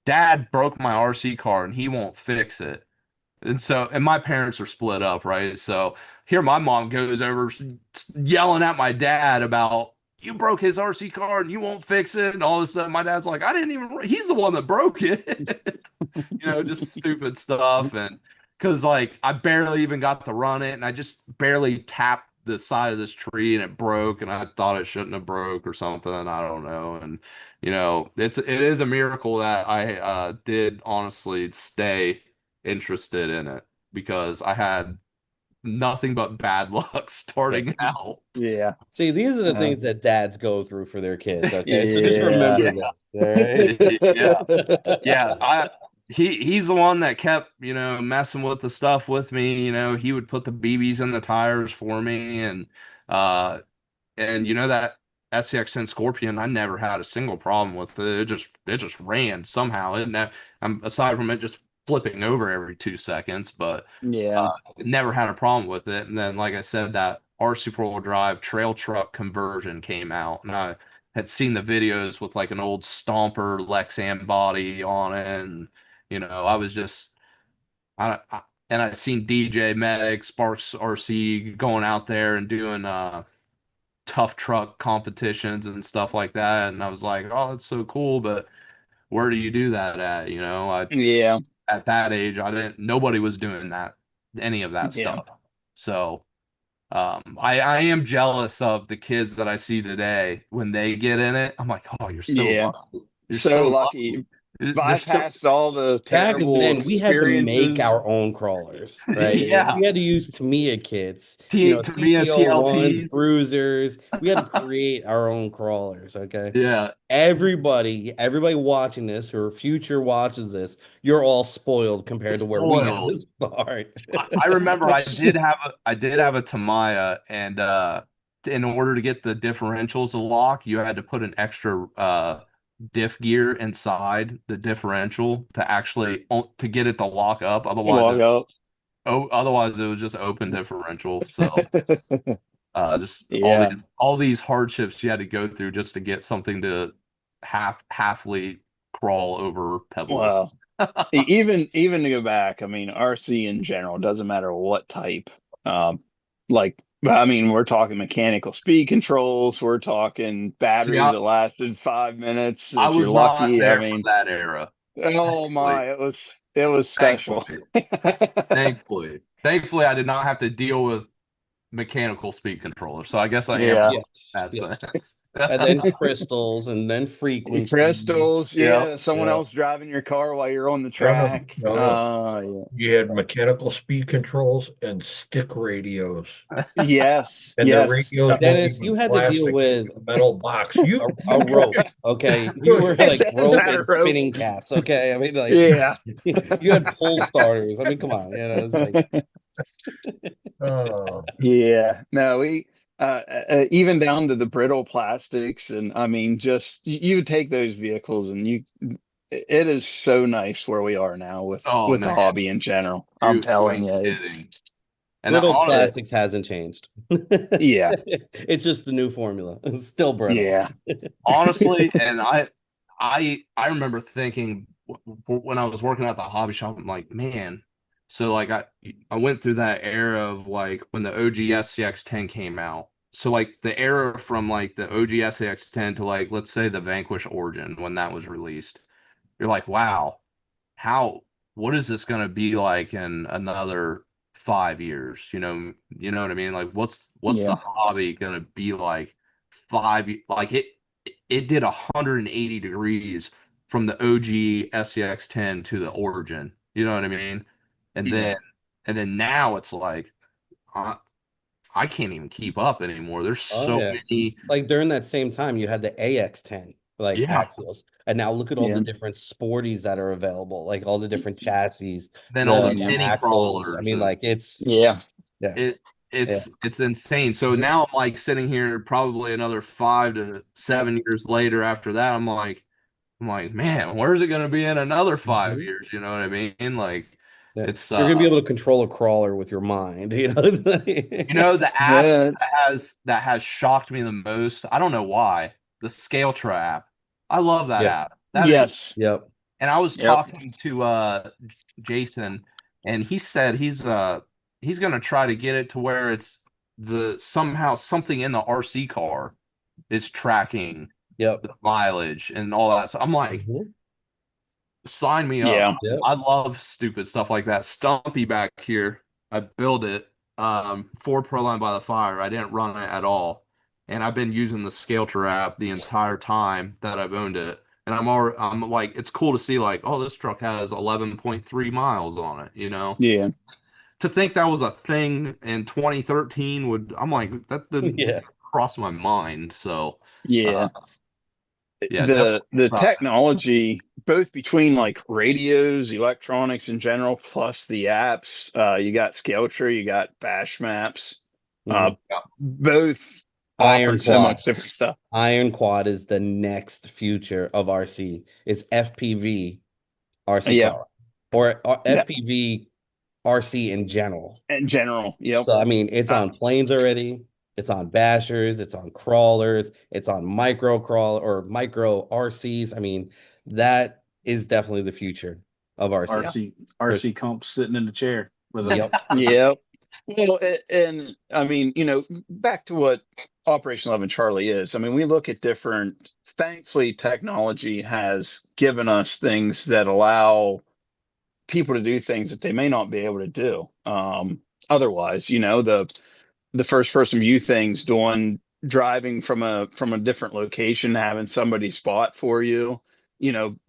"Dad broke my RC car, and he won't fix it." And my parents are split up, right? So here my mom goes over yelling at my dad about you broke his RC car and you won't fix it and all this stuff. My dad's like, I didn't even, he's the one that broke it. Just stupid stuff. And because like I barely even got to run it and I just barely tapped the side of this tree and it broke and I thought it shouldn't have broke or something. I don't know. And it is a miracle that I did honestly stay interested in it because I had nothing but bad luck starting out. Yeah. See, these are the Uh, things that dads go through for their kids. Okay, so just yeah. remember this. Yeah. All right. Yeah. He's the one that kept, messing with the stuff with me. He would put the BBs in the tires for me uh that SCX-10 Scorpion, I never had a single problem with it. It just ran somehow. Aside from it just flipping over every 2 seconds, but Yeah. never had a problem with it. And then, like I said, that RC four-wheel drive trail truck conversion came out, and I had seen the videos with like an old Stomper Lexan body on it, and I was just and I seen DJ Medic, Sparks RC going out there and doing tough truck competitions and stuff like that. And I was like, oh, that's so cool. But where do you do that at? Yeah. At that age, nobody was doing that, any of that Yeah. stuff. So, I am jealous of the kids that I see today when they get in it. I'm like, oh, you're so Yeah. lucky. You're So so lucky. lucky. They're so, Bypassed all the Back terrible then, we had to make experiences. our own crawlers, right? Yeah. We had to use Tamiya kits, to me, a CP01s, TLTs. bruisers. We had to create our own crawlers, okay? Yeah. Everybody watching this or future watches this, you're all spoiled compared to where we had to Spoiled. start. I remember I did have a Tamiya, and in order to get the differentials to lock, you had to put an extra diff gear inside the differential to actually to get it to lock up. Log up. Otherwise it was just open differential. So just Yeah. all these hardships you had to go through just to get something to halfly crawl over pebbles. Well, even to go back, I mean, RC in general doesn't matter what type. I mean, we're talking mechanical speed controls. We're talking See, batteries that lasted 5 minutes I if was you're not lucky. I there for mean, that era. oh Thankfully. my, it was special. Thankfully. Thankfully, I did not have to deal with mechanical speed controller. So I guess I am Yeah. in that Yes. sense. And then crystals and then frequencies. Crystals, Yeah. yeah. Someone Yeah. else driving your car while you're on the No, track. no. Yeah. You had mechanical speed controls and stick radios. Yes, And the yes. radios weren't Dennis, even you had to deal plastic, with a metal box. a rope. Okay, you were like rope That and rope. spinning caps. Okay, I mean, like Yeah. you had pull starters. I mean, come on, it's like Oh, Yeah. No, we even down to the brittle plastics, and I mean, just you take those vehicles, and it is so nice where we are now Oh with the man, hobby in general. I'm you telling ain't you, it's kidding. And brittle on it, plastics hasn't changed. yeah, It's just the new formula. It's still brittle. yeah, honestly, and I remember thinking when I was working at the hobby shop, I'm like, man, so like I went through that era of like when the OG SCX-10 came out. so like the era from like the OG SAX-10 to like let's say the Vanquish Origin when that was released, you're like, wow, how what is this gonna be like in another 5 years? You know what I mean? Like what's the Yeah. hobby gonna be like like it did 180 degrees from the OG SCX-10 to the Origin. You know what I mean? And Yeah. then now it's like uh, I can't even keep up anymore. There's Oh so yeah. many. Like during that same time, you had the AX10, like Yeah. axials, and now look at all Yeah. the different sporties that are available, like all the different chassis, Then all the the Yeah. mini axles. I crawlers mean, and like it's Yeah. yeah, it yeah, it's insane. So mhm, now I'm like sitting here probably another 5 to 7 years later after that, I'm like, man, where's it gonna be in another five mhm, years? You know what I mean? Like yeah. it's You're gonna be able to control a crawler with your mind, you know? the app Yeah. It's, that has shocked me the most. I don't know why. The Scale app. I love that Yep, app. That is, yes. yep, and I was Yep. talking to Jason, and he said he's gonna try to get it to where it's the somehow something in the RC car is tracking yep, the mileage and all that. So I'm like, mhm, sign me up. Yeah. yep, I love stupid stuff like that. Stumpy back here, I built it for Proline by the Fire. I didn't run it at all. And I've been using the Scale app the entire time that I've owned it. And I'm like, it's cool to see like, oh, this truck has 11.3 miles on it, you know? Yeah. To think that was a thing in 2013 I'm like, that didn't yeah, cross my mind. So, uh, Yeah. yeah, definitely The excited. technology, both between like radios, electronics in general, plus the apps, you got Skelter, you got Bash Maps, mhm. both Iron offering so Quad. much different stuff. Iron Quad is the next future of RC. It's FPV RC Yeah. car or Yeah. FPV RC in general. In general. Yep. So I mean, it's Uh, on planes already. It's on bashers. It's on crawlers. It's on micro crawl or micro RCs. I mean, that is definitely the future of RC. yeah. For sure. RC comp sitting in the chair with a Yep. with a Yep. Well, and I mean, back to what Operation 11 Charlie is. I mean, we look at different, thankfully, technology has given us things that allow people to do things that they may not be able to do. Otherwise, the first person view things, doing driving from a different location, having somebody spot for you.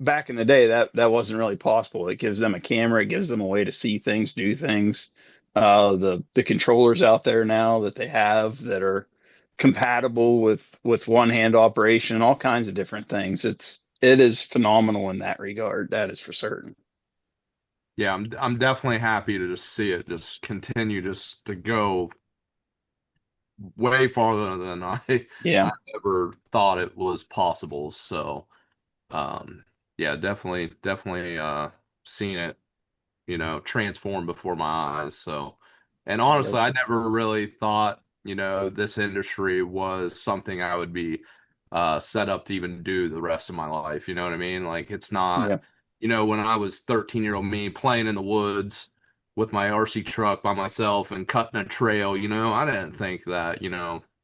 Back in the day, that wasn't really possible. It gives them a camera, it gives them a way to see things, do things. The controllers out there now that they have that are compatible with one hand operation, all kinds of different things. It is phenomenal in that regard. That is for certain. Yeah, I'm definitely happy to just see it just continue just to go way farther than Yeah, I ever thought it was possible. So, um, yeah, definitely seeing it, transform before my eyes. So, and honestly, Yep. I never really thought, this industry was something I would be set up to even do the rest of my life. You know what I mean? Like it's not, yeah, when I was 13-year-old me playing in the woods with my RC truck by myself and cutting a trail, I didn't think that,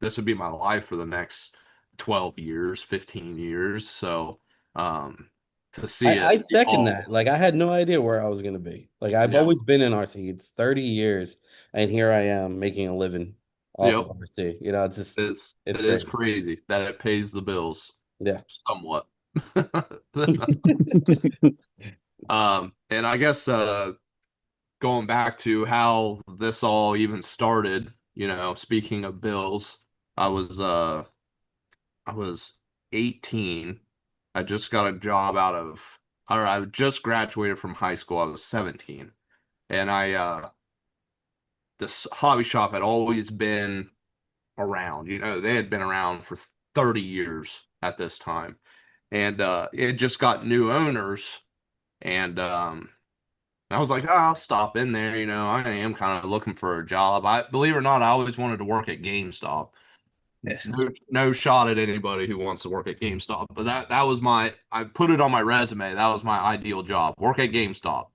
this would be my life for the next 12 years, 15 years. So, to see it I second evolve, that. Like I had no idea where I was gonna be. Like I've yeah. always been in RC. It's 30 years, and here I am making a living off Yep. of RC. It's just it's It is crazy. crazy that it pays the bills Yeah. somewhat. And I guess going back to how this all even started, speaking of bills, I was uh I was 18. I just got a job or I just graduated from high school. I was 17. And this hobby shop had always been around. They had been around for 30 years at this time. And it just got new owners. And I was like, oh, I'll stop in there. I am kind of looking for a job. I believe it or not, I always wanted to work at GameStop. yes, No shot at anybody who wants to work at GameStop, but that was I put it on my resume. That was my ideal job. Work at GameStop.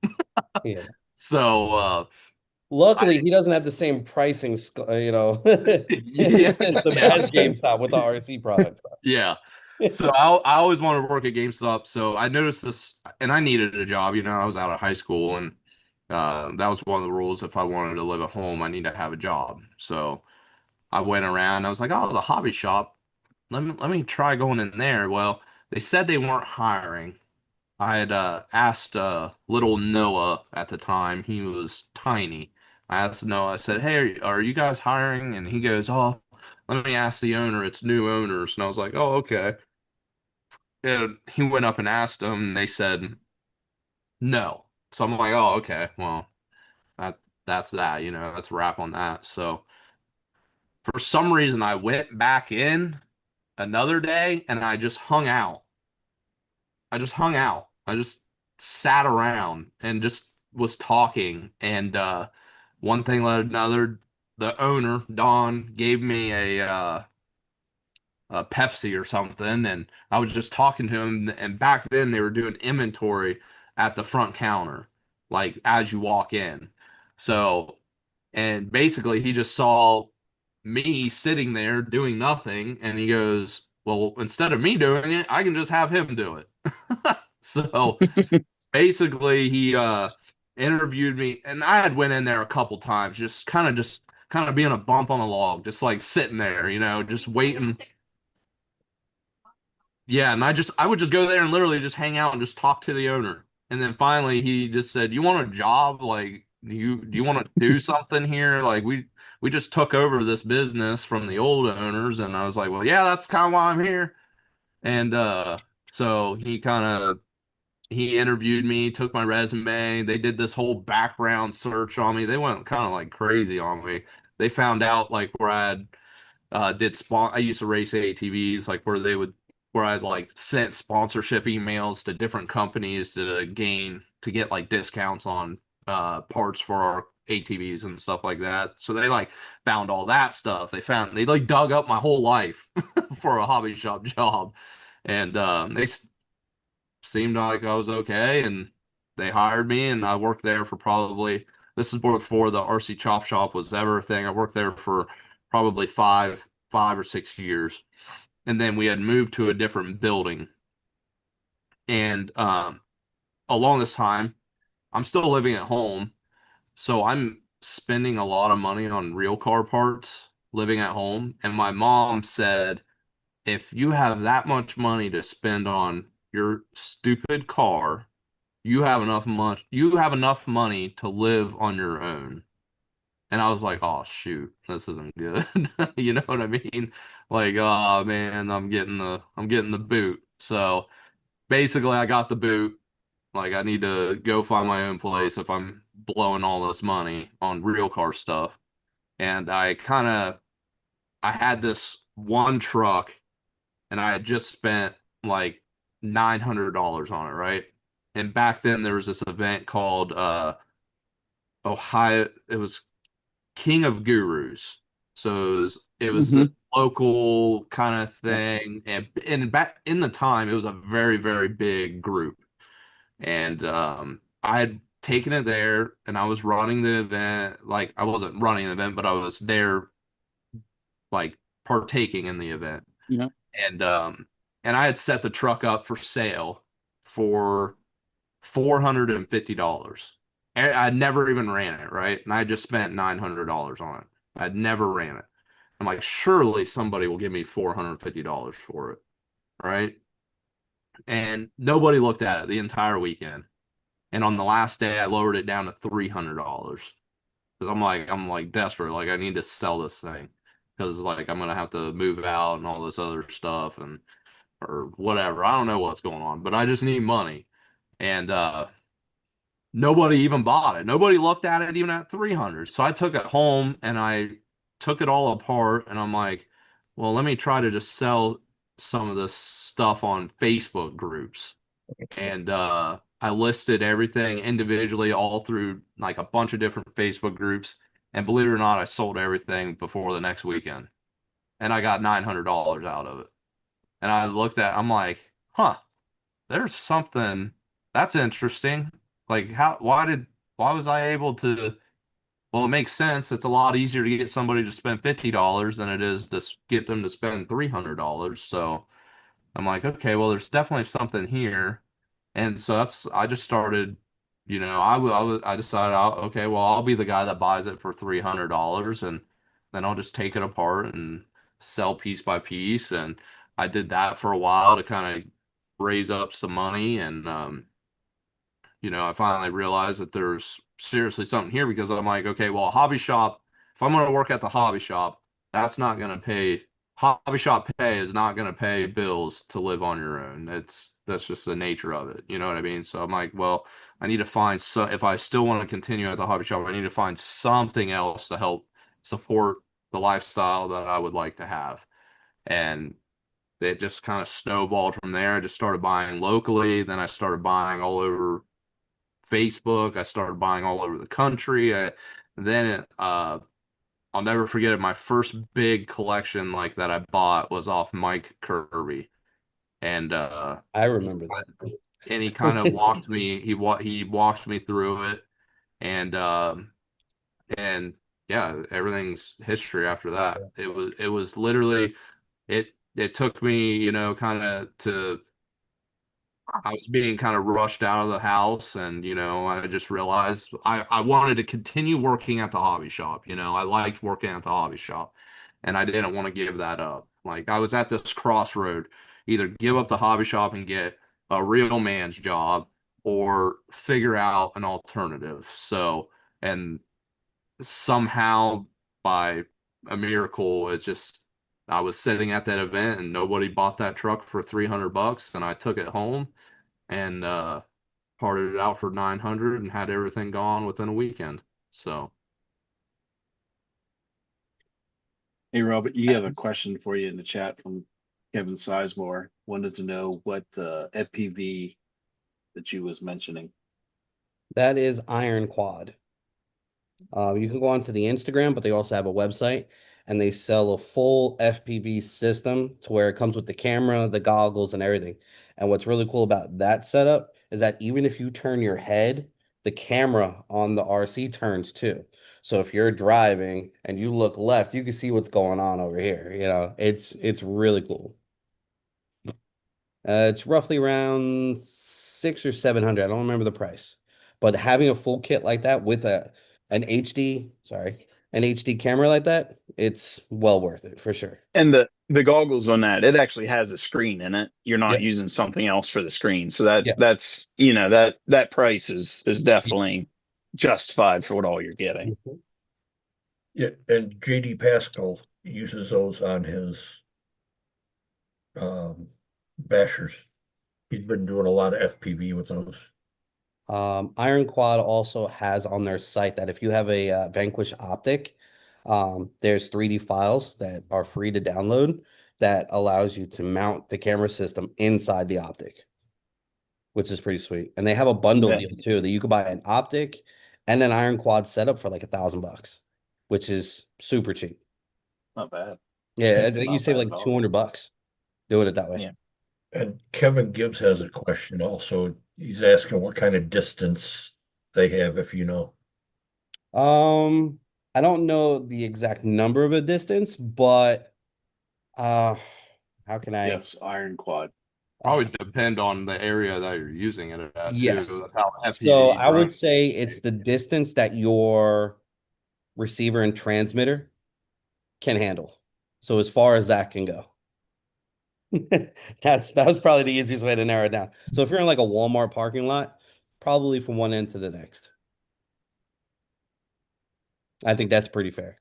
Yeah. So Luckily, he doesn't have the same pricing, Yeah, system yeah, as GameStop with the RC products. yeah. So I always wanted to work at GameStop. So I noticed this, and I needed a job. I was out of high school, and that was one of the rules. If I wanted to live at home, I need to have a job. So I went around. I was like, oh, the hobby shop. Let me try going in there. Well, they said they weren't hiring. I had asked little Noah at the time. He was tiny. I asked Noah. I said, "Hey, are you guys hiring?" And he goes, "Oh, let me ask the owner. It's new owners." And I was like, "Oh, okay." And he went up and asked them, and they said no. So I'm like, "Oh, okay. Well, that's that. That's a wrap on that." So for some reason, I went back in another day, and I just hung out. I just hung out. I just sat around and just was talking. And one thing led to another. The owner, Don, gave me a Pepsi or something, and I was just talking to him. And back then, they were doing inventory at the front counter, like as you walk in. So, and basically, he just saw me sitting there doing nothing, and he goes, "Well, instead of me doing it, I can just have him do it." So basically he interviewed me, and I had went in there a couple times, just kind of being a bump on the log, just like sitting there, just waiting. Yeah, and I would just go there and literally just hang out and just talk to the owner. And then finally he just said, "You want a job? Like do you want to do something here? Like we just took over this business from the old owners." And I was like, "Well, yeah, that's kind of why I'm here." And so he interviewed me, took my resume. They did this whole background search on me. They went kind of like crazy on me. They found out like where I had I used to race ATVs, like where I'd like sent sponsorship emails to different companies to get like discounts on parts for our ATVs and stuff like that. So they like found all that stuff. They like dug up my whole life for a hobby shop job. And seemed like I was okay, and they hired me, and I worked there for probably this is before the RC Chop Shop was ever a thing. I worked there for probably five or 6 years, and then we had moved to a different building. And along this time, I'm still living at home, so I'm spending a lot of money on real car parts living at home. And my mom said, if you have that much money to spend on your stupid car, you have enough money to live on your own. And I was like, oh shoot, this isn't good. You know what I mean? Like, oh man, I'm getting the boot. So basically I got the boot. Like I need to go find my own place if I'm blowing all this money on real car stuff. And I had this one truck, and I had just spent like $900 on it, right? And back then there was this event called Ohio. It was King of Gurus. So it was a Hmm. local kind of Yeah. thing, and back in the time it was a very very big group. And I had taken it there, and I was running the event. Like I wasn't running the event, but I was there like partaking in the event. Yeah. And I had set the truck up for sale for $450. And I never even ran it, right? And I just spent $900 on it. I'd never ran it. I'm like, surely somebody will give me $450 for it, right? And nobody looked at it the entire weekend. And on the last day, I lowered it down to $300 because I'm like desperate. Like I need to sell this thing because like I'm gonna have to move out and all this other stuff and or whatever. I don't know what's going on, but I just need money. And nobody even bought it. Nobody looked at it even at 300. So I took it home and I took it all apart, and I'm like, well, let me try to just sell some of this stuff on Facebook groups. And I listed everything individually all through like a bunch of different Facebook groups. And believe it or not, I sold everything before the next weekend. And I got $900 out of it. And I'm like, huh, there's something that's interesting. Like why was I able to well, it makes sense. It's a lot easier to get somebody to spend $50 than it is to get them to spend $300. So I'm like, okay, well, there's definitely something here. And so I just started, I decided, okay, well, I'll be the guy that buys it for $300 and then I'll just take it apart and sell piece by piece. And I did that for a while to kind of raise up some money. And, I finally realized that there's seriously something here because I'm like, okay, well, a hobby shop, if I'm going to work at the hobby shop, that's not going to pay, hobby shop pay is not going to pay bills to live on your own. That's just the nature of it. You know what I mean? So I'm like, well, I need to find, so if I still want to continue at the hobby shop, I need to find something else to help support the lifestyle that I would like to have. And it just kind of snowballed from there. I just started buying locally. Then I started buying all over Facebook. I started buying all over the country. Then I'll never forget it. My first big collection like that I bought was off Mike Kirby, and I remember that. and he kind of walked me. He walked me through it, and and yeah, everything's history after that. It was literally it took me, kind of to I was being kind of rushed out of the house and, I just realized I wanted to continue working at the hobby shop. I liked working at the hobby shop and I didn't want to give that up. Like I was at this crossroad, either give up the hobby shop and get a real man's job or figure out an alternative. So, and somehow by a miracle, it's just, I was sitting at that event and nobody bought that truck for $300 and I took it home and parted it out for 900 and had everything gone within a weekend. So, Hey, Robert, you have a question for you in the chat from Kevin Sizemore. Wanted to know what FPV that you was mentioning. That is Iron Quad. You can go onto the Instagram, but they also have a website and they sell a full FPV system to where it comes with the camera, the goggles, and everything. And what's really cool about that setup is that even if you turn your head, the camera on the RC turns too. So if you're driving and you look left, you can see what's going on over here. It's really cool. It's roughly around 600 or 700. I don't remember the price, but having a full kit like that with an HD, sorry, an HD camera like that, it's well worth it for sure. And the goggles on that, it actually has a screen in it. You're not Yep. using something else for the screen. So Yeah. that's, that price is definitely justified for what all you're getting. Yeah, and JD Pascal uses those on his bashers. He's been doing a lot of FPV with those. Iron Quad also has on their site that if you have a Vanquish optic, there's 3D files that are free to download that allows you to mount the camera system inside the optic, which is pretty sweet. And they have a bundle That- deal too that you could buy an optic and an Iron Quad setup for like $1,000, which is super cheap. Not bad. Yeah, I think you Not save bad like at all. $200 doing it that way. Yeah. And Kevin Gibbs has a question also. He's asking what kind of distance they have, if you know. I don't know the exact number of a distance, but how can I? Yes, Iron Quad. probably depend on the area that you're using it at too. Yes. That's how So FPV I would drones- say it's the distance that your receiver and transmitter can handle. So as far as that can go. That was probably the easiest way to narrow it down. So if you're in like a Walmart parking lot, probably from one end to the next. I think that's pretty fair.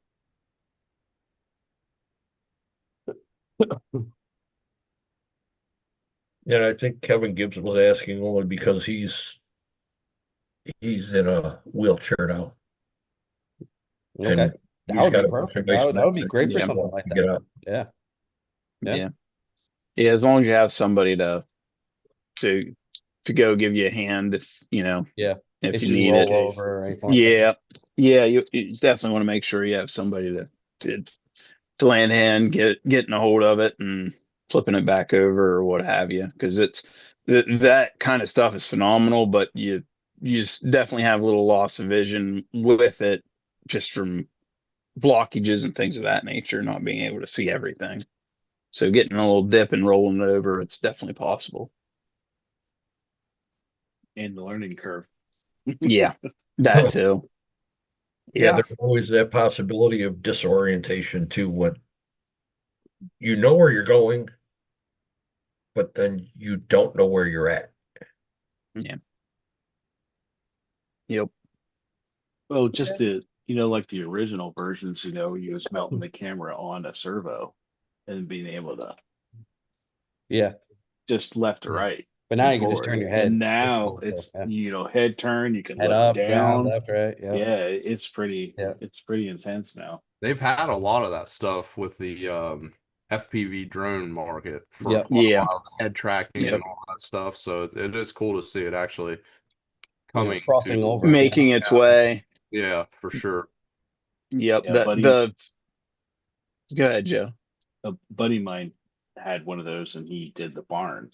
And I think Kevin Gibbs was asking only because he's in a wheelchair now. Okay. And That he's would got be a bunch of perfect. nice That would be metrics great for Yeah. something like to get that. up. Yeah. Yeah. Yeah. Yeah, as long as you have somebody to go give you a hand if Yeah. if If you you need roll it. over or anything like that. Yeah. Yeah, you definitely want to make sure you have somebody to land hand, getting a hold of it and flipping it back over or what have you. Because it's that kind of stuff is phenomenal, but you just definitely have a little loss of vision with it just from blockages and things of that nature, not being able to see everything. So getting a little dip and rolling it over, it's definitely possible. And the learning curve. Yeah, that too. Yeah, Yeah, there's always that possibility of disorientation too, when you know where you're going, but then you don't know where you're at. yeah, yep. Well, just the, like the original versions, you was mounting the camera on a servo and being able to Yeah. just left to Yeah. right But now and you can just turn forward. your And head. now it's, Yeah. head turn, you can Head look up, down, down. left, right. Yeah. Yeah, Yeah. it's pretty intense now. They've had a lot of that stuff with the FPV drone market for Yep. quite a Yeah, while, head tracking yep. and all that stuff. So it is cool to see it actually Yeah. coming Crossing to, over. Yeah. Making its way. yeah, for sure. Yep. Yeah, Go ahead, Joe. a buddy of mine had one of those and he did the barn.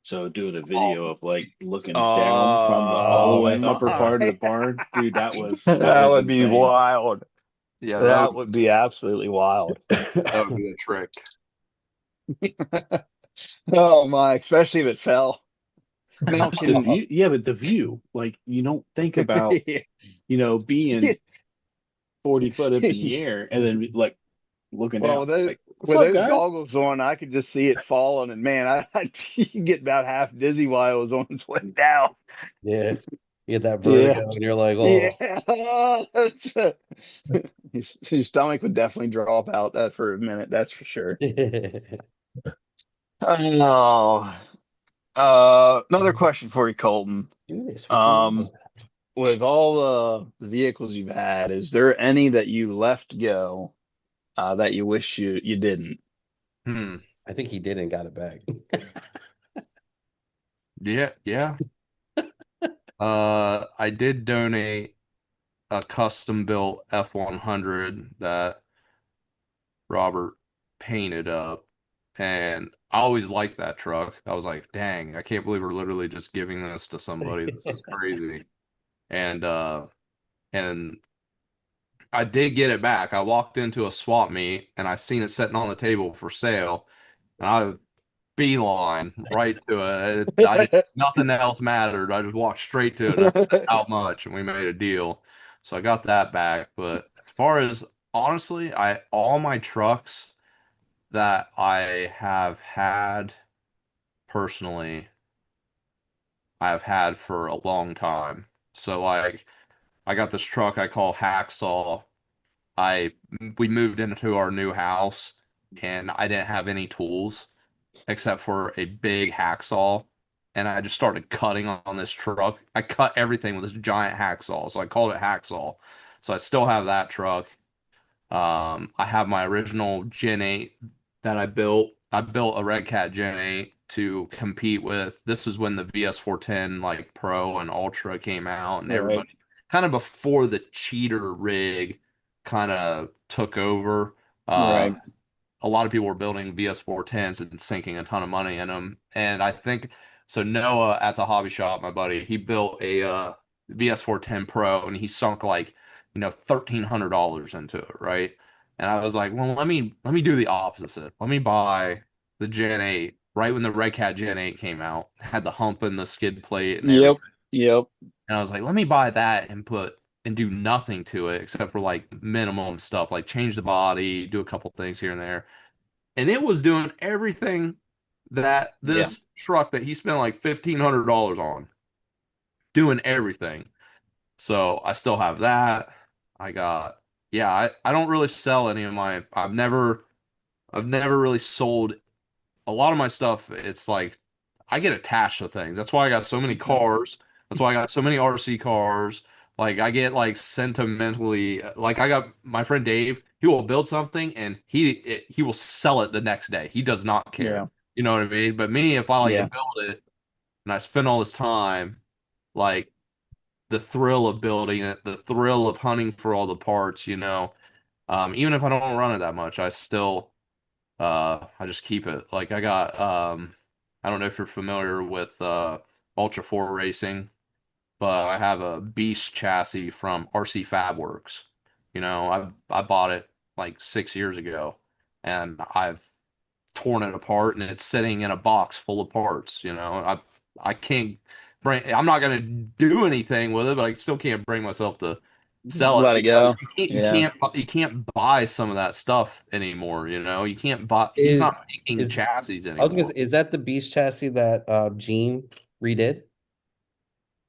So doing a video of like looking down from the all the Oh, way that's upper My, part of the barn, dude, that that was would be insane. wild. Yeah, That would be absolutely wild. that would be a trick. Oh my, especially if it fell. Now Just the can view, yeah, but the view, like you don't think about, being 40 foot up in the air and then like looking well, down, like, what's with up, those guys? goggles on, I could just see it falling, and man, I get about half dizzy while it was on its way down. Yeah. You get that Yeah, vertigo and you're like, oh. yeah. Your stomach would definitely drop out that for a minute. That's for sure. Oh, another question for you, Colton. Do this. What you Um, with all the vehicles you've had, is there any that you left go that you wish you didn't? Hmm. I think he did and got it back. Yeah, yeah. I did donate a custom built F100 that Robert painted up, and I always liked that truck. I was like, dang, I can't believe we're literally just giving this to somebody. This is crazy. And and I did get it back. I walked into a swap meet and I seen it sitting on the table for sale, and I beeline right to it. I didn't, nothing else mattered. I just walked straight to it and I said how much, and we made a deal. So I got that back. But as far as honestly, I all my trucks that I have had personally, I've had for a long time. So like I got this truck I call Hacksaw. I we moved into our new house and I didn't have any tools except for a big hacksaw. And I just started cutting on this truck. I cut everything with this giant hacksaw. So I called it Hacksaw. So I still have that truck. I have my original Gen 8 that I built. I built a Red Cat Gen 8 to compete with. This was when the VS410 like Pro and Ultra came out and Right, everybody kind of before the cheater rig kind of took over. Uh, right. a lot of people were building VS410s and sinking a ton of money in them. And I think so. Noah at the hobby shop, my buddy, he built a VS410 Pro and he sunk like $1,300 into it, right? And I was like, well, let me do the opposite. Let me buy the Gen 8 right when the Red Cat Gen 8 came out, had the hump in the skid plate and Yep, everything. yep. And I was like, let me buy that and put and do nothing to it except for like minimum stuff, like change the body, do a couple things here and there. And it was doing everything that Yeah, this truck that he spent like $1,500 on, doing everything. So I still have that. I got, yeah, I don't really sell any of my, I've never really sold a lot of my stuff. It's like I get attached to things. That's why I got so many cars. That's why I got so many RC cars. Like I get like sentimentally like I got my friend Dave, he will build something and he will sell it the next day. He does not care. yeah, You know what I mean? But me, if I like to yeah, build it and I spend all this time, like the thrill of building it, the thrill of hunting for all the parts, even if I don't run it that much, I just keep it. Like I got I don't know if you're familiar with Ultra 4 Racing, but I have a Beast chassis from RC Fabworks. You know, I bought it like 6 years ago, and I've torn it apart, and it's sitting in a box full of parts. You know, I can't bring. I'm not gonna do anything with it, but I still can't bring myself to sell it Let it because go. you Yeah. can't you can't buy some of that stuff anymore. You know, you can't buy. He's not Is making is chassis I was gonna anymore. say, is that the beast chassis that Gene redid?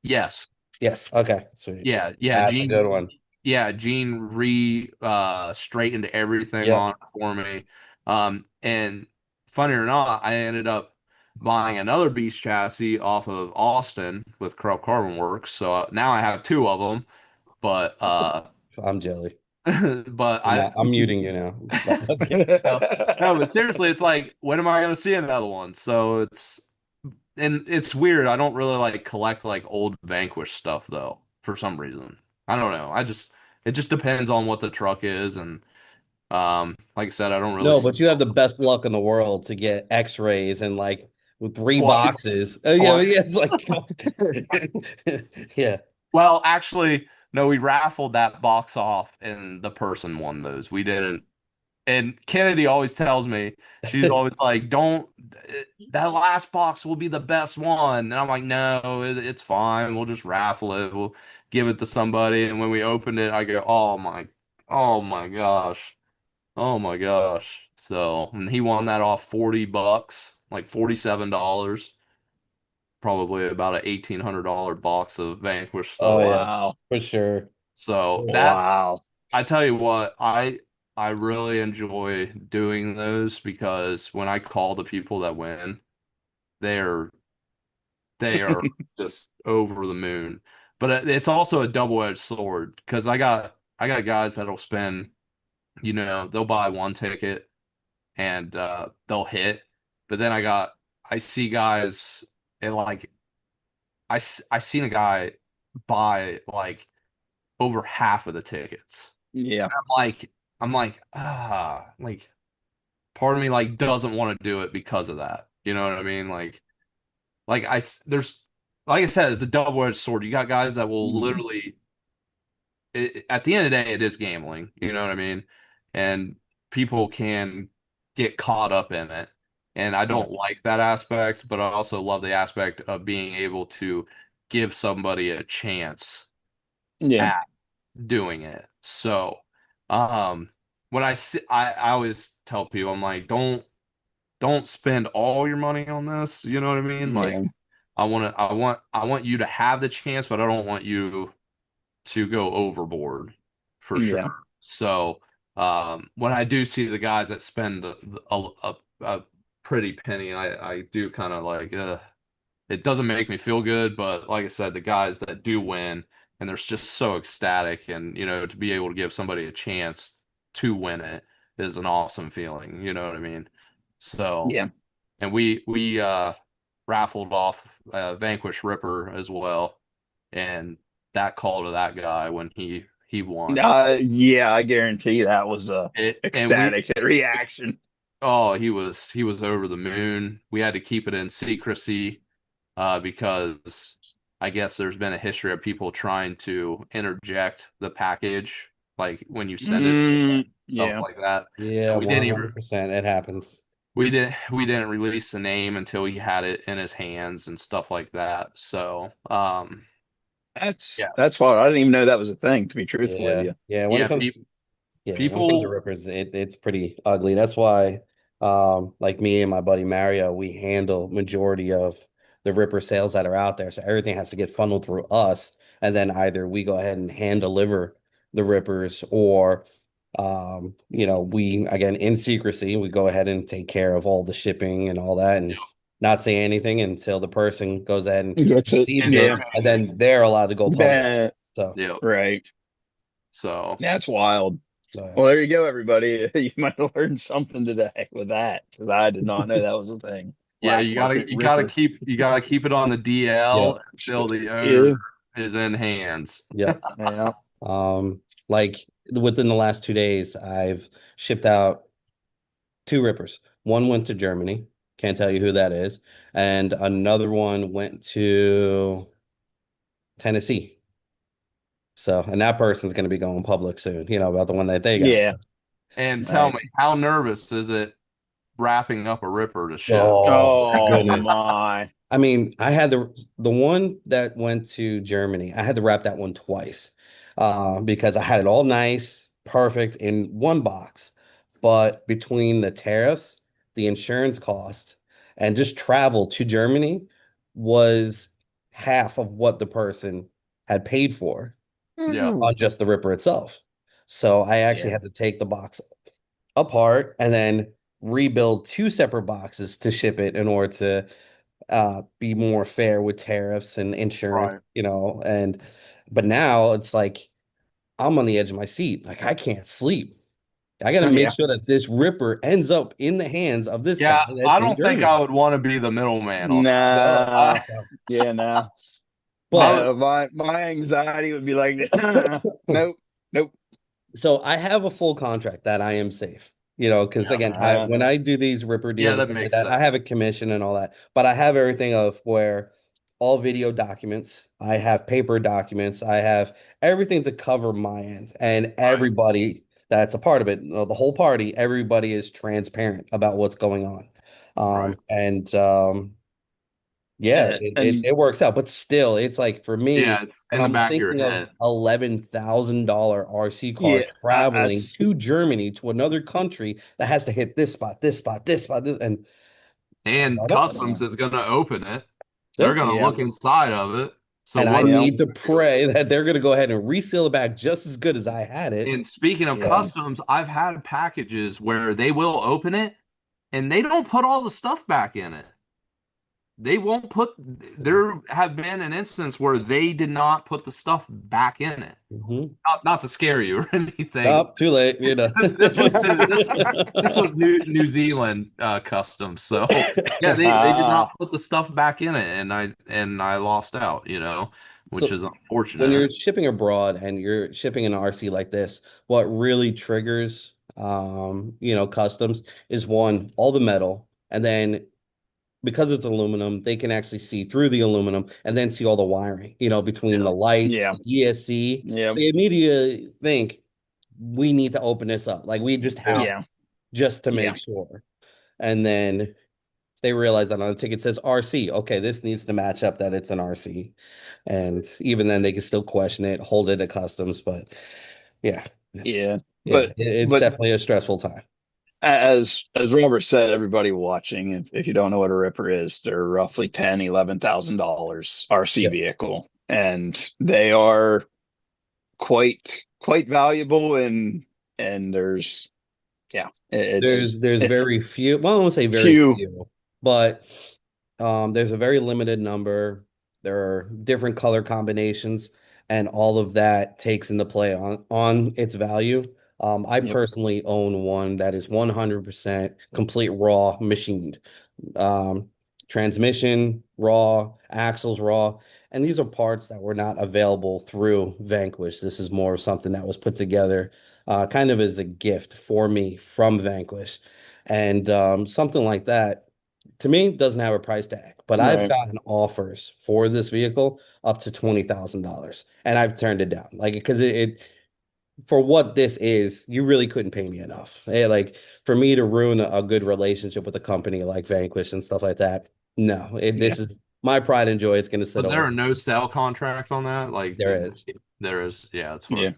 Yes. Yes. Okay. Sweet. Yeah, yeah, That's a good one. Gene straightened everything Yep. on it for me. And funny or not, I ended up buying another Beast chassis off of Austin with Crow Carbon Works. So now I have two of them, but I'm jelly. but I I'm muting you now. Let's get no, no, but seriously, it's like when am I going to see another one? So it's weird. I don't really like collect like old Vanquish stuff though, for some reason. I don't know. It just depends on what the truck is, and like I said, I don't really No, see but you have the best luck in the world to get X-rays and like with three twice. boxes. Oh yeah, Twice. yeah. It's like, yeah. Well, actually, no, we raffled that box off and the person won those. We didn't. And Kennedy always tells me, she's always like, don't, that last box will be the best one. And I'm like, no, it's fine. We'll just raffle it. We'll give it to somebody. And when we opened it, I go, oh my gosh. Oh my gosh. So, and he won that off 40 bucks, like $47, probably about an $1,800 box of Vanquish Oh stuff. yeah, Wow. for sure. So that Wow. I tell you what, I really enjoy doing those because when I call the people that win, they're they are just over the moon. But it's also a double-edged sword because I got guys that'll spend, they'll buy one ticket and they'll hit, but then I see guys and like I seen a guy buy like over half of the tickets. Yeah. Like part of me like doesn't want to do it because of that. You know what I mean? There's like I said, it's a double-edged sword. You got guys that will Mhm. literally at the end of the day, it is gambling. You know what I mean? And people can get caught up in it. And I Yeah. don't like that aspect, but I also love the aspect of being able to give somebody a chance Yeah. at doing it. So, when I always tell people, I'm like, don't spend all your money on this. You know what I mean? Like, Yeah. I want you to have the chance, but I don't want you to go overboard for sure. Yeah. So, when I do see the guys that spend a pretty penny, I do kind of like, it doesn't make me feel good, but like I said, the guys that do win and they're just so ecstatic, and to be able to give somebody a chance to win it is an awesome feeling. You know what I mean? So, Yeah. and we raffled off Vanquish Ripper as well, and that call to that guy when he won. Yeah, I guarantee that was a And we ecstatic reaction. Oh, he was over the moon. We had to keep it in secrecy because I guess there's been a history of people trying to interject the package, like when you send it, stuff Yeah. like that. So Yeah, 100%. It happens. we didn't release the name until he had it in his hands and stuff like that. So That's yeah, that's fine. I didn't even know that was a thing, to be truthful with Yeah, you. yeah. yeah, When it comes to people, rippers, it's pretty ugly. That's why, like me and my buddy Mario, we handle majority of the ripper sales that are out there. So everything has to get funneled through us, and then either we go ahead and hand deliver the rippers, or, we again in secrecy, we go ahead and take care of all the shipping and all that, and not say anything until the person goes ahead and Gets it. receives and they're it, Yeah. and paying. then they're allowed to go public. That, So, Yeah, right. so That's wild. yeah. Well, there you go, everybody. You might have learned something today with that, because I did not know that was a thing. yeah, Black market ripper. you gotta keep it on the Yeah. DL until the owner Yeah. is in hands. Yeah. Yeah. Like within the last 2 days, I've shipped out two rippers. One went to Germany. Can't tell you who that is. And another one went to Tennessee. So, and that person's going to be going public soon, about the one that they got. Yeah. And tell Right. me, how nervous is it wrapping up a ripper to ship? Oh my Oh goodness. my. I mean, I had the one that went to Germany. I had to wrap that one twice, because I had it all nice, perfect in one box. But between the tariffs, the insurance cost, and just travel to Germany was half of what the person had paid for Yeah. on just the Ripper itself. So I actually Yeah. had to take the box apart and then rebuild two separate boxes to ship it in order to be more fair with tariffs and insurance, Right. and but now it's like I'm on the edge of my seat. Like I can't sleep. I got to Oh, make yeah. sure that this Ripper ends up in the hands of this guy Yeah, I that's in don't think I Germany. would want to be the middleman on that. No, Nah. Yeah, nah. I would, but No, my anxiety would be like, nope, nope. so I have a full contract that I am safe, because yeah, again, Uh, when I do these Ripper yeah, deals and that stuff like makes that, I sense. have a commission and all that. But I have everything of where all video documents, I have paper documents, I have everything to cover my end, and Right, everybody that's a part of it, the whole party, everybody is transparent about what's going on. right. And yeah, and it works out, but still, it's like for Yeah, me, it's when in the I'm back of your thinking of head. $11,000 RC car yeah, traveling that's to Germany to another country that has to hit this spot, this spot, this spot, and And I don't, customs is going to open it. They're yep. going to yeah, look inside of it. So And I what are yeah, need to they gonna do? pray that they're going to go ahead and reseal it back just as good as I had it. And speaking of yeah, So, customs, I've had packages where they will open it and they don't put all the stuff back in it. They won't put, there have been an instance where they did not put the stuff back in it. mhm. Not to scare you or anything. Oh, too late, This was New Zealand customs. So yeah, they did not put the stuff back in it, and I lost out, which So is when unfortunate. you're shipping abroad and you're shipping an RC like this, what really triggers customs is one, all the metal, and then because it's aluminum, they can actually see through the aluminum and then see all the wiring, between Yeah. the lights, yeah, the ESC. yeah, They immediately think we need to open this up. Like we just have yeah, just to yeah, make sure. And then they realize that on the ticket says RC. Okay, this needs to match up that it's an RC. And even then they can still question it, hold it at customs, but yeah, it's yeah. yeah, But it's but definitely a stressful time. as Robert said, everybody watching, if you don't know what a Ripper is, they're roughly $11,000 RC Yeah. vehicle, and they are quite valuable. And there's yeah, There's it's very few, well, I won't say very few. few, but there's a very limited number. There are different color combinations, and all of that takes into play on its value. I Yep. personally own one that is 100% complete raw machined. Um, Transmission raw, axles raw, and these are parts that were not available through Vanquish. This is more of something that was put together kind of as a gift for me from Vanquish. And something like that, to me, doesn't have a price tag, but I've Right. gotten offers for this vehicle up to $20,000 and I've turned it down. Like, because for what this is, you really couldn't pay me enough. Like, for me to ruin a good relationship with a company like Vanquish and stuff like that, no, Yeah. this is my pride and joy. It's going to sit Was over. there a no sell contract on that? Like There is. there is, yeah, that's what. Yeah.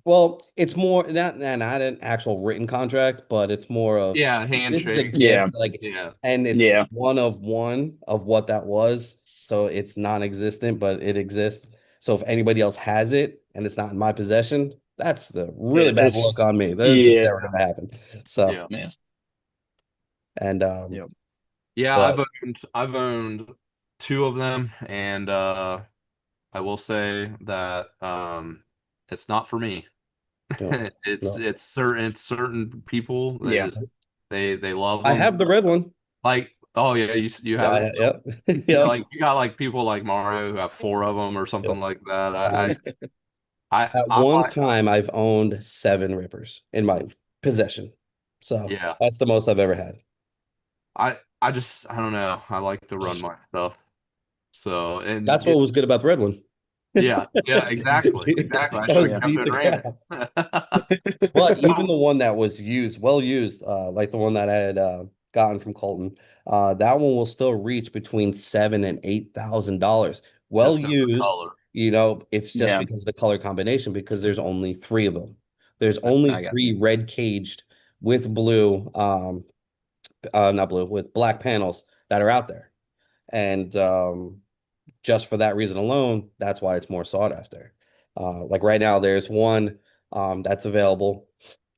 Well, it's more not an actual written contract, but it's more of Yeah, this is a handshake. Yeah. gift, like, Yeah. and it's Yeah. one of what that was. So it's non-existent, but it exists. So if anybody else has it and it's not in my possession, that's the really bad look It's on me. This is yeah. never gonna happen. So Yeah. Yeah. and Yep. Yeah, but I've owned two of them, and I will say that it's not for me. no, It's no. it's certain people, Yeah. they love I them. have the red one. Like, oh yeah, you have it Yeah, still. yep, yep, Like you got like people like Mario who have four of them or something yep. like that. Um, at I one find, time, I've owned 7 Rippers in my possession. So yeah. that's the most I've ever had. I don't know. I like to run my stuff. So, and That's what was good about the red one. Yeah, exactly. Exactly. I That should was have Yeah. kept beat it the random. crap. But even the one that was used, well used, like the one that I had gotten from Colton, that one will still reach between $7,000 and $8,000. Well Just because of the used, color. it's just Yeah. because of the color combination because there's only three of them. There's I only got three red caged with blue, not blue, with black panels that are out there. And just for that reason alone, that's why it's more sought after. Like right now, there's one that's available.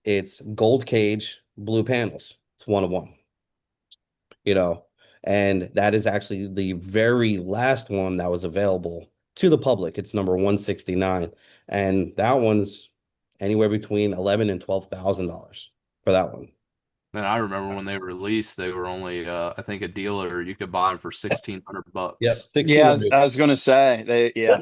It's gold cage, blue panels. It's one of one, you know, and that is actually the very last one that was available to the public. It's number 169, and that one's anywhere between 11 and $12,000 for that one. And I remember when they were released, they were only I think a dealer you could buy them for Yep, $1,600. Yeah, 1,600. I was gonna say yeah.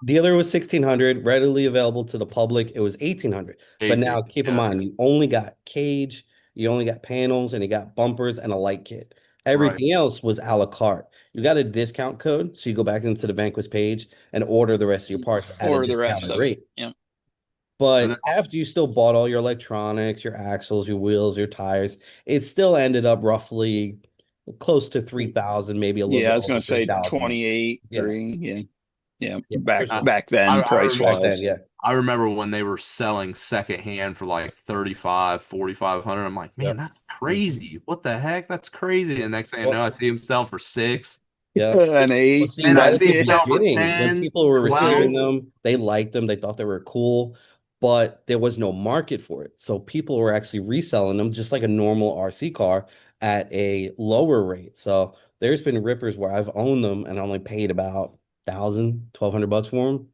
Dealer was 1,600, readily available to the public. It was 1,800. But 18. now keep in Yeah. mind, you only got cage, you only got panels, and you got bumpers and a light kit. Right. Everything else was a la carte. You got a discount code, so you go back into the Vanquish page and order the rest of your parts at a Or the rest discounted of it. rate. Yeah. And But then, after you still bought all your electronics, your axles, your wheels, your tires, it still ended up roughly close to 3,000, maybe a little Yeah, bit I was over gonna say 3,000. 28, Yeah, 3. Yeah. Yeah. yeah, for Back sure. back then, I price Back remember then, wise. yeah. I remember when they were selling secondhand for like 35, 4,500. I'm like, man, Yep. that's crazy. What the heck? That's crazy. And next thing you know, Well, I see him sell for 6. yeah. An Well, 8, see, And I right 9. at the see him Yeah. sell for beginning, when 10, people were receiving 12. them, they liked them, they thought they were cool, but there was no market for it. So people were actually reselling them just like a normal RC car at a lower rate. So there's been rippers where I've owned them and I only paid about 1,000, 1,200 bucks for them.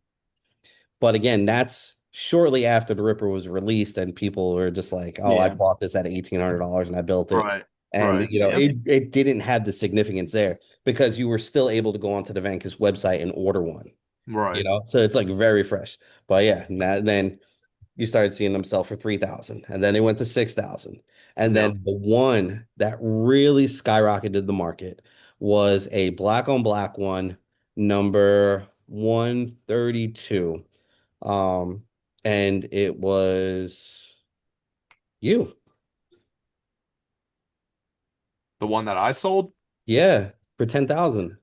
But again, that's shortly after the Ripper was released, and people were just like, "Oh, I Yeah. bought this at $1,800 and I built it." Right. And Right. Yeah. it didn't have the significance there because you were still able to go onto the Vanquish website and order one. Right. So it's like very fresh. But yeah, then you started seeing them sell for 3,000, and then they went to 6,000, and Yep. then the one that really skyrocketed the market was a black on black one, number 132. Um, and it was you. The one that I sold? Yeah, for 10,000.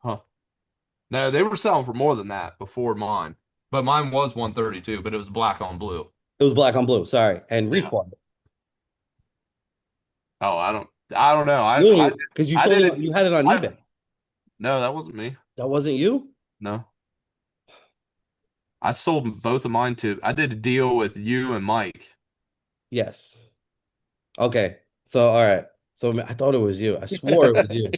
Huh. No, they were selling for more than that before mine. But mine was 132, but it was black on blue. It was black on blue, sorry. And Reef Yeah. bought it. Oh, I don't know. Because you I sold did it, it. you had it on I eBay. No, that wasn't me. That wasn't you? No. I sold both of mine to I did a deal with you and Mike. Yes. Okay. So all right. So I thought it was you. I swore it was you.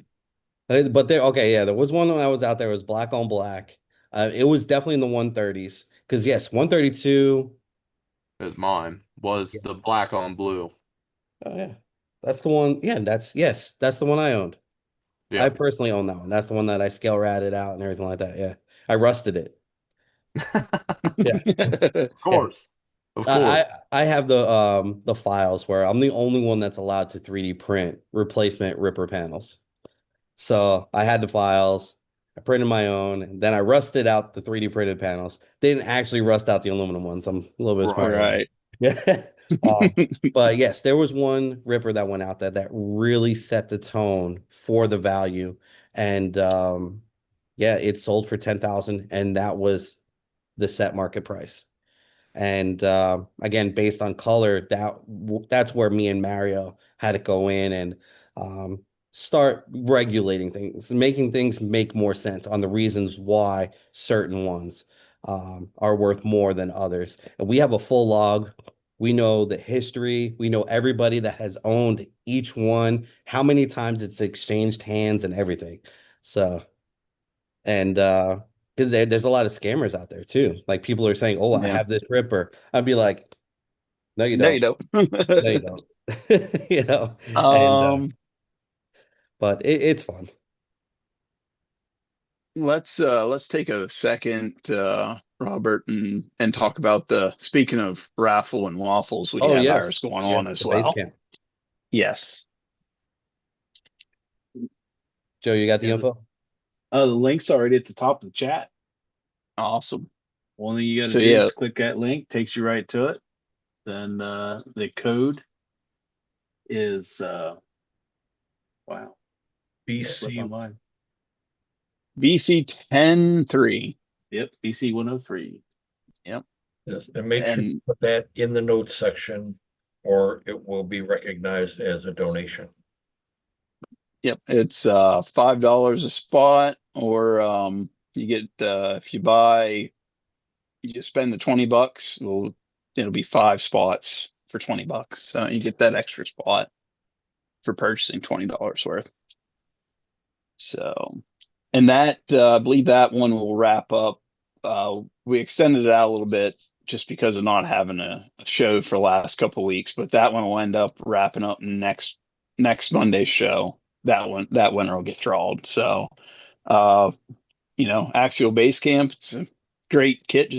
But there, okay, yeah, there was one that was out there. It was black on black. It was definitely in the 130s. Because yes, 132. It was mine. Was Yeah. the black on blue. Oh yeah. That's the one. Yeah, that's the one I owned. I Yeah. personally own that one. That's the one that I scale ratted out and everything like that. Yeah. I rusted it. Yeah. Of Yeah. course. Of I course. I have the files where I'm the only one that's allowed to 3D print replacement Ripper panels. So I had the files. I printed my own, and then I rusted out the 3D printed panels. They didn't actually rust out the aluminum ones. I'm a little bit Right. smarter than Right. that. Yeah. But yes, there was one Ripper that went out there that really set the tone for the value. And yeah, it sold for 10,000, and that was the set market price. And again, based on color, that's where me and Mario had to go in and um, start regulating things, making things make more sense on the reasons why certain ones are worth more than others. And we have a full log. We know the history. We know everybody that has owned each one, how many times it's exchanged hands and everything. So, and because there's a lot of scammers out there too. Like people are saying, "Oh, I Yeah. have this Ripper." I'd be like, "No, you No, you don't. don't. No, you don't." You know, and Um, but it's fun. let's take a second, Robert, and talk about the speaking of raffle and waffles, we Oh have ours yes, going on yes, as the base well. camp. Yes. Joe, you got the info? The link's already at the top of the chat. Awesome. Only you got to So, do yeah. is click that link, takes you right to it. Then the code is wow. BC. Online. BC 10-3. Yep, BC 103. Yep. Yes, and make sure you And put that in the notes section, or it will be recognized as a donation. yep, it's $5 a spot, or you get if you buy, you spend the $20, it'll be 5 spots for $20. So you get that extra spot for purchasing $20 worth. So, and that I believe that one will wrap up. We extended it out a little bit just because of not having a show for the last couple of weeks, but that one will end up wrapping up next Monday's show. That winner will get drawn. So, Axial Base Camp, it's a great kit,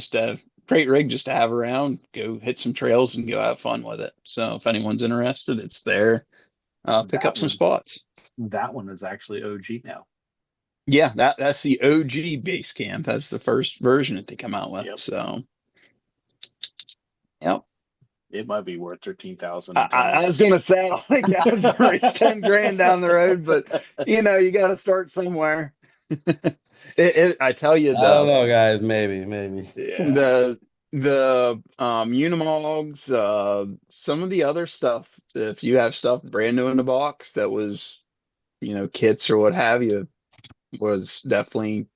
great rig just to have around. Go hit some trails and go have fun with it. So if anyone's interested, it's there. Pick up some spots. That one is actually OG now. Yeah, that's the OG Base Camp. That's the first version that they come out with. Yep. So, yep. It might be worth 13,000. I was gonna say, I think I was gonna raise 10 grand down the road, but you got to start somewhere. I tell you, I don't know, guys. Maybe. Yeah. the Unimogs, some of the other stuff. If you have stuff brand new in the box that was, kits or what have you, was definitely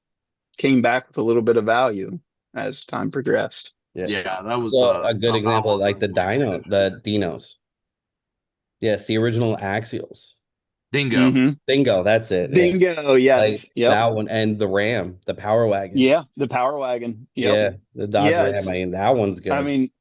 came back with a little bit of value as time progressed. Yeah, that was So a good something I example, like the wasn't Dinos. Yes, the original Axials. Dingo. Mhm. Bingo, that's it. Yeah. Dingo, yes. Like Yep. that one, and the Ram, the Power Wagon. Yeah, the Power Wagon. Yep. Yeah, the Dodge Yeah, Ram. I mean, that one's good. I mean,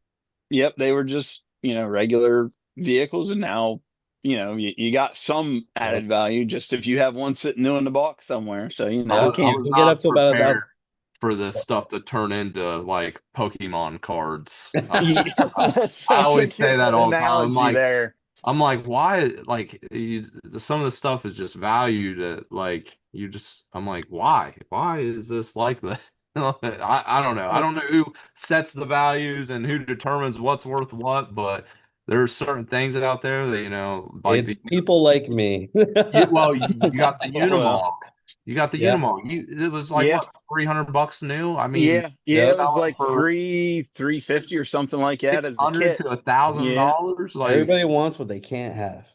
yep, they were just, regular vehicles, and now, you got some added value just if you have one sitting new in the box somewhere. So, I Yeah, was can get not up to about prepared for this stuff to turn into like Pokemon cards. Yeah, I that's always a say that good all the time. analogy there. I'm like, why? Like, some of the stuff is just valued at like I'm like, why? Why is this like that? I don't know. I don't know who sets the values and who determines what's worth what, but there's certain things out there that like it's people like me. you got the Well, Unimog. You got the Yeah. Unimog. It was like yeah. what, $300 new? I mean, Yeah, Yep. it was sell it like for 350 or something like that as the $600 kit. to $1,000. Like, Everybody wants what they can't have.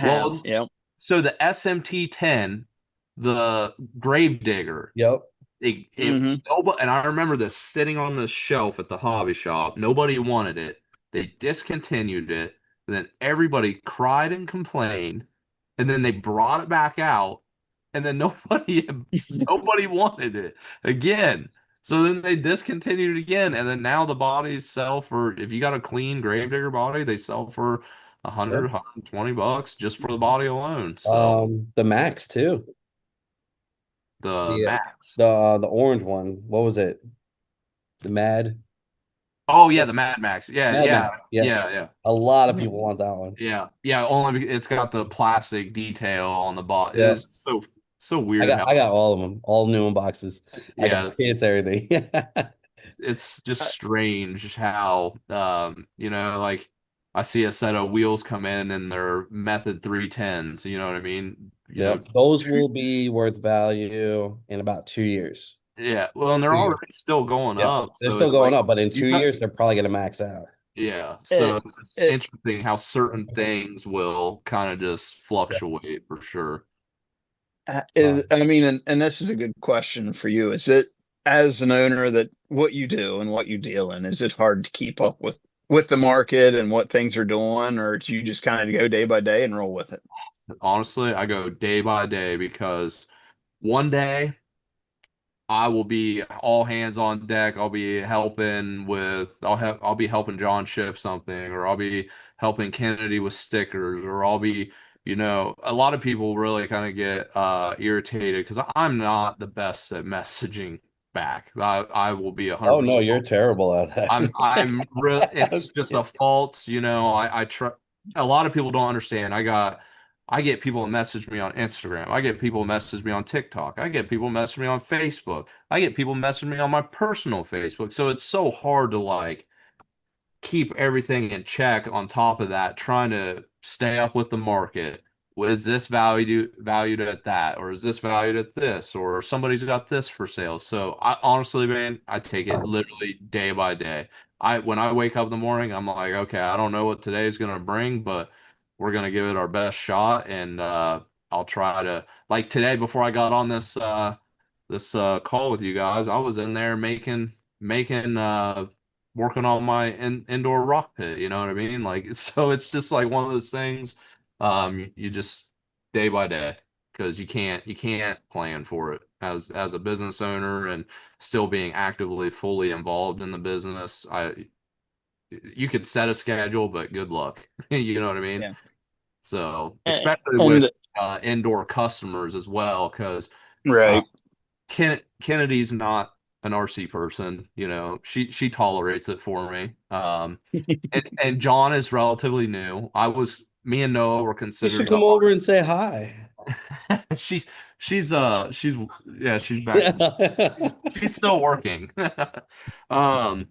well, Yep. so the SMT-10, the Gravedigger, Yep. nobody, and I remember this sitting on the shelf at the hobby shop. Nobody wanted it. They discontinued it. And then everybody cried and complained. And then they brought it back out. And then nobody wanted it again. So then they discontinued it again. And then now the bodies sell for, if you got a clean Gravedigger body, they sell for 100, $120 just for the body alone. So The Max too. the Yeah. Max. The orange one. What was it? The Mad. Oh yeah, the Mad Max. Mad Yeah. Max. Yes. Yeah. A lot of people want that one. Yeah. Only it's got the plastic detail on the bottom. Yeah. It's so weird. I got all of them, all new in boxes. I Yeah, got kids, everything. it's just strange how like I see a set of wheels come in and they're Method 310s. You know what I mean? Yep. Those will be worth value in about 2 years. Yeah. Well, and they're 2 years. already still going Yep. up. They're So still it's going like up, but in 2 years, they're probably going to max out. yeah. So it's It- interesting how certain things will kind of just fluctuate for sure. I mean, and this is a good question for you. Is it, as an owner, that what you do and what you deal in, is it hard to keep up with the market and what things are doing, or do you just kind of go day by day and roll with it? Honestly, I go day by day because one day I will be all hands on deck. I'll be helping I'll be helping John ship something, or I'll be helping Kennedy with stickers, or I'll be, a lot of people really kind of get irritated because I'm not the best at messaging back. I will be Oh 100%. no, you're terrible at that. I'm real. It's just a fault. I try. A lot of people don't understand. I get people message me on Instagram. I get people message me on TikTok. I get people message me on Facebook. I get people message me on my personal Facebook. So it's so hard to like keep everything in check on top of that, trying to stay up with the market. Was this valued at that, or is this valued at this, or somebody's got this for sale? So I honestly, man, I take it literally day by day. I when I wake up in the morning, I'm like, okay, I don't know what today is gonna bring, but we're gonna give it our best shot, and I'll try to like today before I got on this call with you guys, I was in there making working on my indoor rock pit, you know what I mean? Like, so it's just like one of those things, you just day by day, because you can't plan for it as a business owner and still being actively fully involved in the business. You could set a schedule, but good luck. You know what I mean? Yeah. So, And, especially with and indoor customers as well, because right. Kennedy's not an RC person, you know. She tolerates it for me. And John is relatively new. Me and Noah were You considered should the come over and say hi. she's she's yeah, she's back. Yeah. She's still working. Um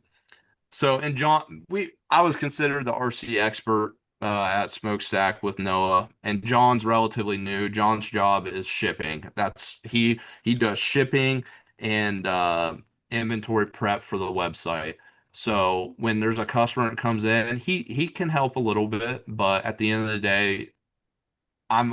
so and John, I was considered the RC expert at Smokestack with Noah, and John's relatively new. John's job is shipping. He does shipping and inventory prep for the website. So when there's a customer that comes in, he can help a little bit, but at the end of the day, I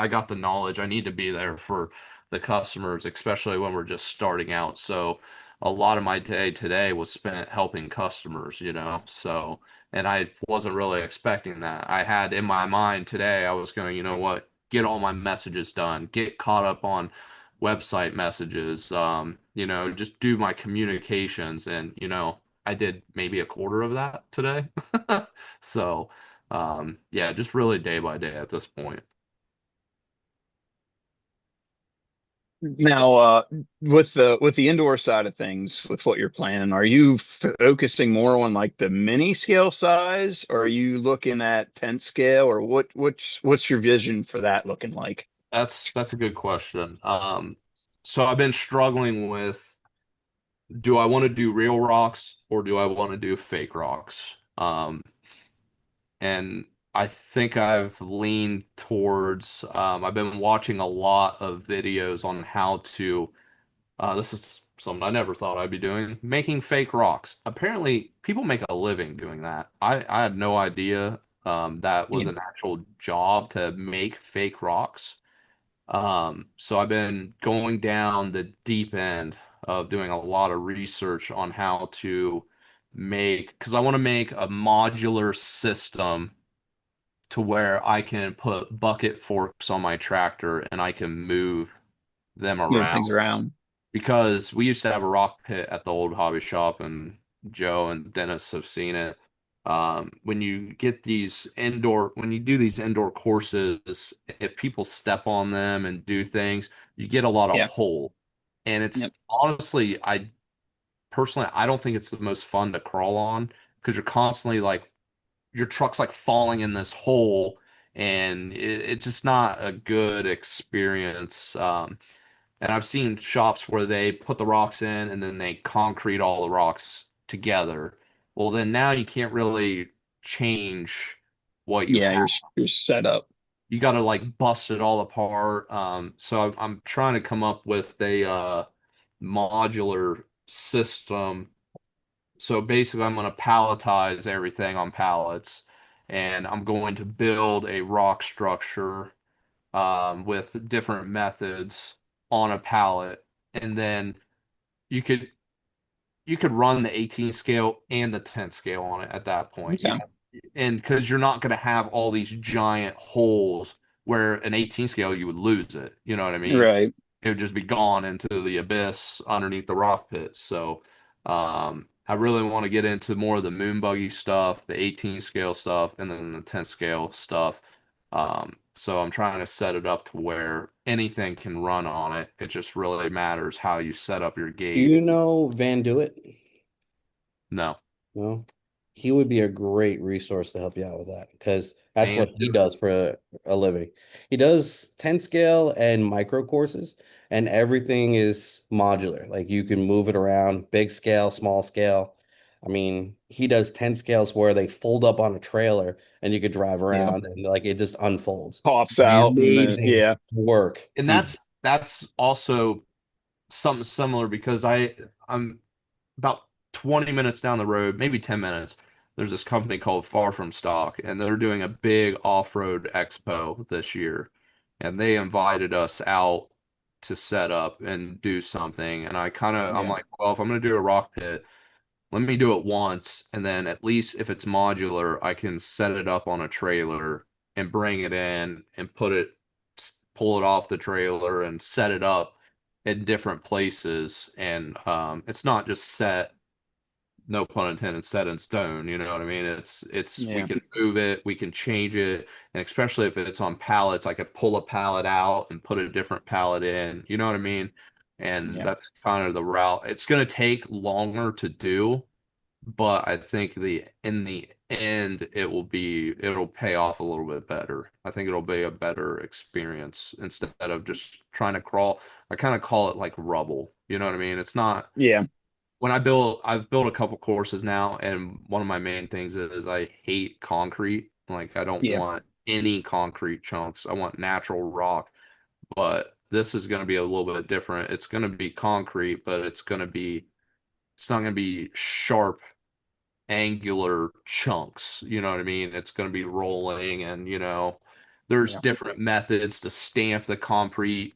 got the knowledge. I need to be there for the customers, especially when we're just starting out. So a lot of my day today was spent helping customers, you know. So, and I wasn't really expecting that. I had in my mind today, I was going, you know what, get all my messages done, get caught up on website messages, just do my communications. And, I did maybe a quarter of that today. So, yeah, just really day by day at this point. Now, with the indoor side of things, with what you're planning, are you focusing more on like the mini scale size, or are you looking at tent scale, or what's your vision for that looking like? That's a good question. So I've been struggling with, do I want to do real rocks or do I want to do fake rocks? And I think I've leaned towards, I've been watching a lot of videos on how to, this is something I never thought I'd be doing, making fake rocks. Apparently, people make a living doing that. I had no idea that was Yeah. an actual job to make fake rocks. So I've been going down the deep end of doing a lot of research on how to because I want to make a modular system to where I can put bucket forks on my tractor and I can move them Move around. things around. Because we used to have a rock pit at the old hobby shop, and Joe and Dennis have seen it. When you do these indoor courses, if people step on them and do things, you get a lot of Yeah. hole. And Yep. it's honestly, I don't think it's the most fun to crawl on, because you're constantly like, your truck's like falling in this hole, and it's just not a good experience. And I've seen shops where they put the rocks in and then they concrete all the rocks together. Well, then now you can't really change what you Yeah, have. you're set up. You got to like bust it all apart. So I'm trying to come up with a modular system. So basically, I'm going to palletize everything on pallets, and I'm going to build a rock structure with different methods on a pallet, and then you could you could run the 18 scale and the 10 scale on it at that point. Okay. And because you're not going to have all these giant holes where an 18 scale you would lose it. You know what I mean? Right. It would just be gone into the abyss underneath the rock pit. So I really want to get into more of the moon buggy stuff, the 18 scale stuff, and then the 10 scale stuff. So I'm trying to set it up to where anything can run on it. It just really matters how you set up your Do gate. you know Van Dewitt? No. Well, he would be a great resource to help you out with that, because That's and what he does for a living. He does 10 scale and micro courses, and everything is modular. Like you can move it around, big scale, small scale. I mean, he does 10 scales where they fold up on a trailer and you could drive Yeah. around and like it just unfolds. Pops out and then, Amazing yeah. work. and He that's also something similar because I'm about 20 minutes down the road, maybe 10 minutes. There's this company called Far From Stock, and they're doing a big off-road expo this year. And they invited us out to set up and do something. And I'm Yeah. like, well, if I'm going to do a rock pit, let me do it once. And then at least if it's modular, I can set it up on a trailer and bring it in and pull it off the trailer and set it up in different places. And it's not just set, no pun intended, set in stone. You know what I mean? It's we Yeah. can move it, we can change it, and especially if it's on pallets, I could pull a pallet out and put a different pallet in. You know what I mean? And Yeah. that's kind of the route. It's going to take longer to do, but I think the in the end it'll pay off a little bit better. I think it'll be a better experience instead of just trying to crawl. I kind of call it like rubble. You know what I mean? It's not Yeah. I've built a couple courses now, and one of my main things is I hate concrete. Like I don't Yeah. want any concrete chunks. I want natural rock. But this is going to be a little bit different. It's going to be concrete, but it's not going to be sharp angular chunks. You know what I mean? It's going to be rolling, and there's Yeah. different methods to stamp the concrete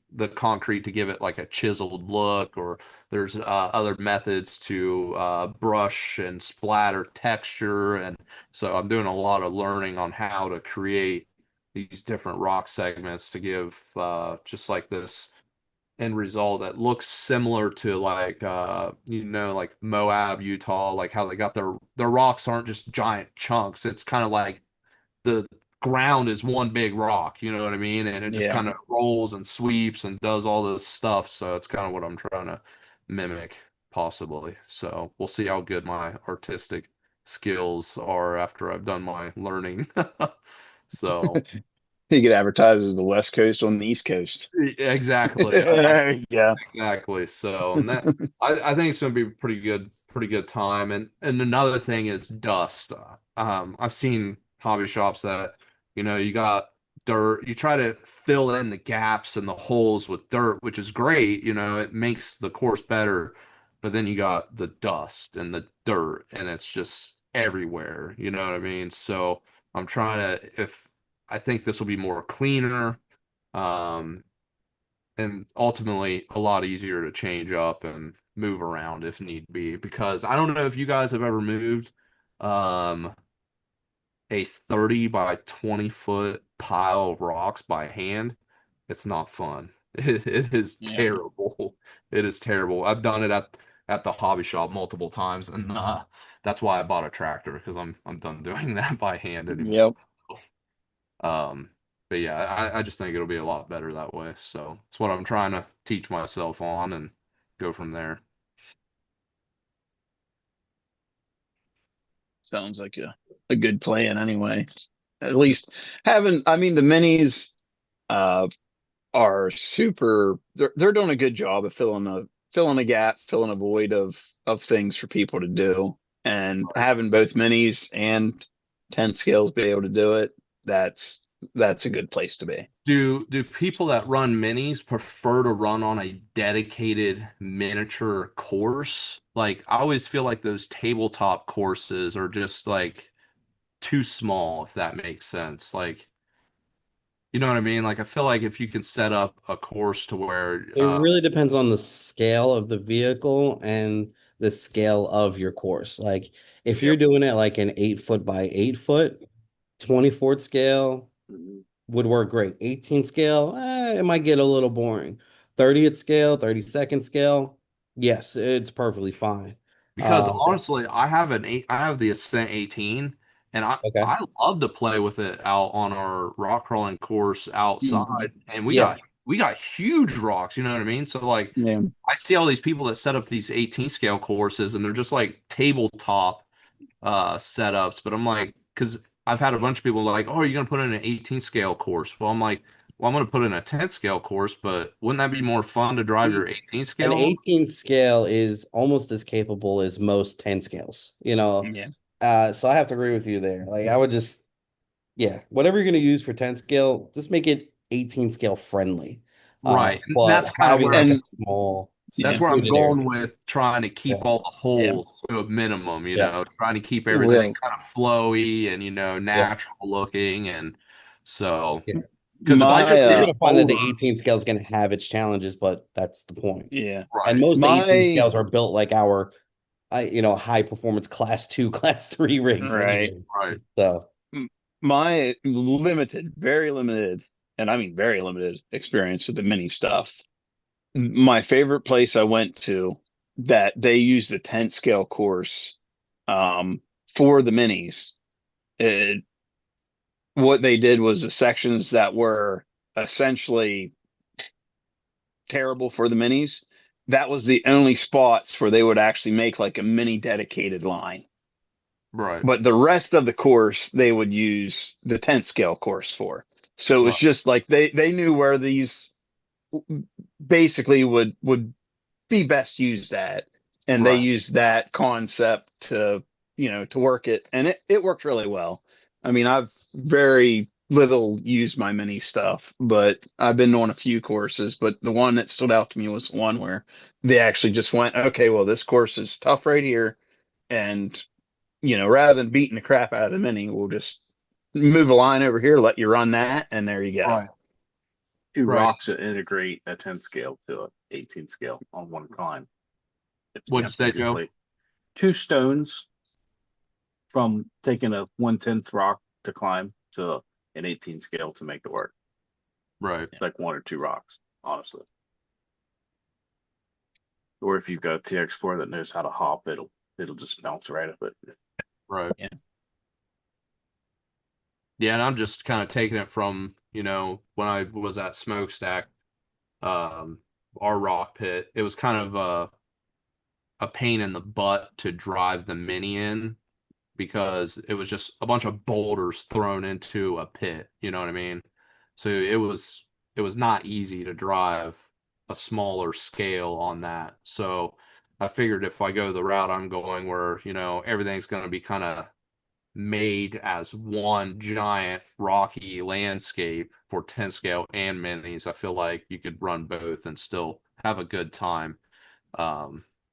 to give it like a chiseled look, or there's other methods to brush and splatter texture. And so I'm doing a lot of learning on how to create these different rock segments to give just like this end result that looks similar to like like Moab, Utah, like how they got their rocks aren't just giant chunks. It's kind of like the ground is one big rock, you know what I mean? And it just Yeah. kind of rolls and sweeps and does all this stuff. So it's kind of what I'm trying to mimic possibly. So we'll see how good my artistic skills are after I've done my learning. So He could advertise as the West Coast on the East Coast. exactly. There you go. Exactly. So, and that I think it's going to be a pretty good time. And another thing is dust. I've seen hobby shops that, you got dirt. You try to fill in the gaps and the holes with dirt, which is great. It makes the course better. But then you got the dust and the dirt, and it's just everywhere. You know what I mean? So I'm trying to, if I think this will be more cleaner. Um, and ultimately a lot easier to change up and move around if need be. Because I don't know if you guys have ever moved um, a 30 by 20-foot pile of rocks by hand. It's not fun. It is Yeah. terrible. It is terrible. I've done it at the hobby shop multiple times, and that's why I bought a tractor because I'm done doing that by hand anymore. Yep. Um, but yeah, I just think it'll be a lot better that way. So it's what I'm trying to teach myself on and go from there. Sounds like a good plan anyway. At least having, I mean, the minis uh are super, they're doing a good job of filling a gap, filling a void of things for people to do. And having both minis and 10 scales be able to do it, that's a good place to be. Do people that run minis prefer to run on a dedicated miniature course? Like I always feel like those tabletop courses are just like too small, if that makes sense. Like, you know what I mean? Like I feel like if you can set up a course to where It really depends on the scale of the vehicle and the scale of your course. Like if you're yep. doing it like an 8 foot by 8 foot, 24th scale would work great. 18 scale, it might get a little boring. 30th scale, 32nd scale, yes, it's perfectly fine. Because Uh, honestly, I have the Ascent 18, and okay. I love to play with it out on our rock crawling course Mhm. outside. And Yeah. we got huge rocks, you know what I mean? So like Yeah. I see all these people that set up these 18 scale courses and they're just like tabletop setups, but I'm like, because I've had a bunch of people like, oh, are you going to put in an 18 scale course? Well, I'm like, well, I'm going to put in a 10 scale course, but wouldn't that be more fun to drive your 18 An scale? 18 scale is almost as capable as most 10 scales, Yeah. So I have to agree with you there. Like I would just, yeah, whatever you're going to use for 10 scale, just make it 18 scale friendly. Right. And But that's kind of having where like a And small that's yeah, where I'm secluded going area. with trying to keep Yeah. all the yeah. holes to a minimum, Yeah. trying to keep everything Well, kind of flowy and, Yeah. natural looking. And so, Yeah. because if I my just You're did going to find that the boulders, 18 scale is going to have its challenges, but that's the point. yeah. And right, most 18 My scales are built like our, high performance class 2, class 3 rigs right. anyway. right, So, M- My limited, very limited, and I mean very limited experience with the mini stuff. My favorite place I went to that they used the 10 scale course for the minis. It, what they did was the sections that were essentially terrible for the minis. That was the only spots where they would actually make like a mini dedicated line. right, But the rest of the course they would use the 10 scale course for. So it was right, just like they knew where these basically would be best used at, and they right. used that concept to to work it, and it worked really well. I mean, I've very little used my mini stuff, but I've been on a few courses, but the one that stood out to me was the one where they actually just went, okay, well, this course is tough right here, and rather than beating the crap out of the mini, we'll just move a line over here, let you run that, and there you go. Right. Two Right. rocks that integrate a 10 scale to a 18 scale on one climb. What'd you say, Joe? Plate. Two stones from taking a 1/10 rock to climb to an 18 scale to make it work. Right. Like one or two rocks, honestly. Or if you've got a TX4 that knows how to hop, it'll just bounce right up it. Right. Yeah. Yeah, and I'm just kind of taking it from, when I was at Smokestack, um, our rock pit, it was kind of a pain in the butt to drive the mini in because it was just a bunch of boulders thrown into a pit, you know what I mean? So it was not easy to drive a smaller scale on that. So I figured if I go the route I'm going where, everything's going to be kind of made as one giant rocky landscape for 10 scale and minis, I feel like you could run both and still have a good time.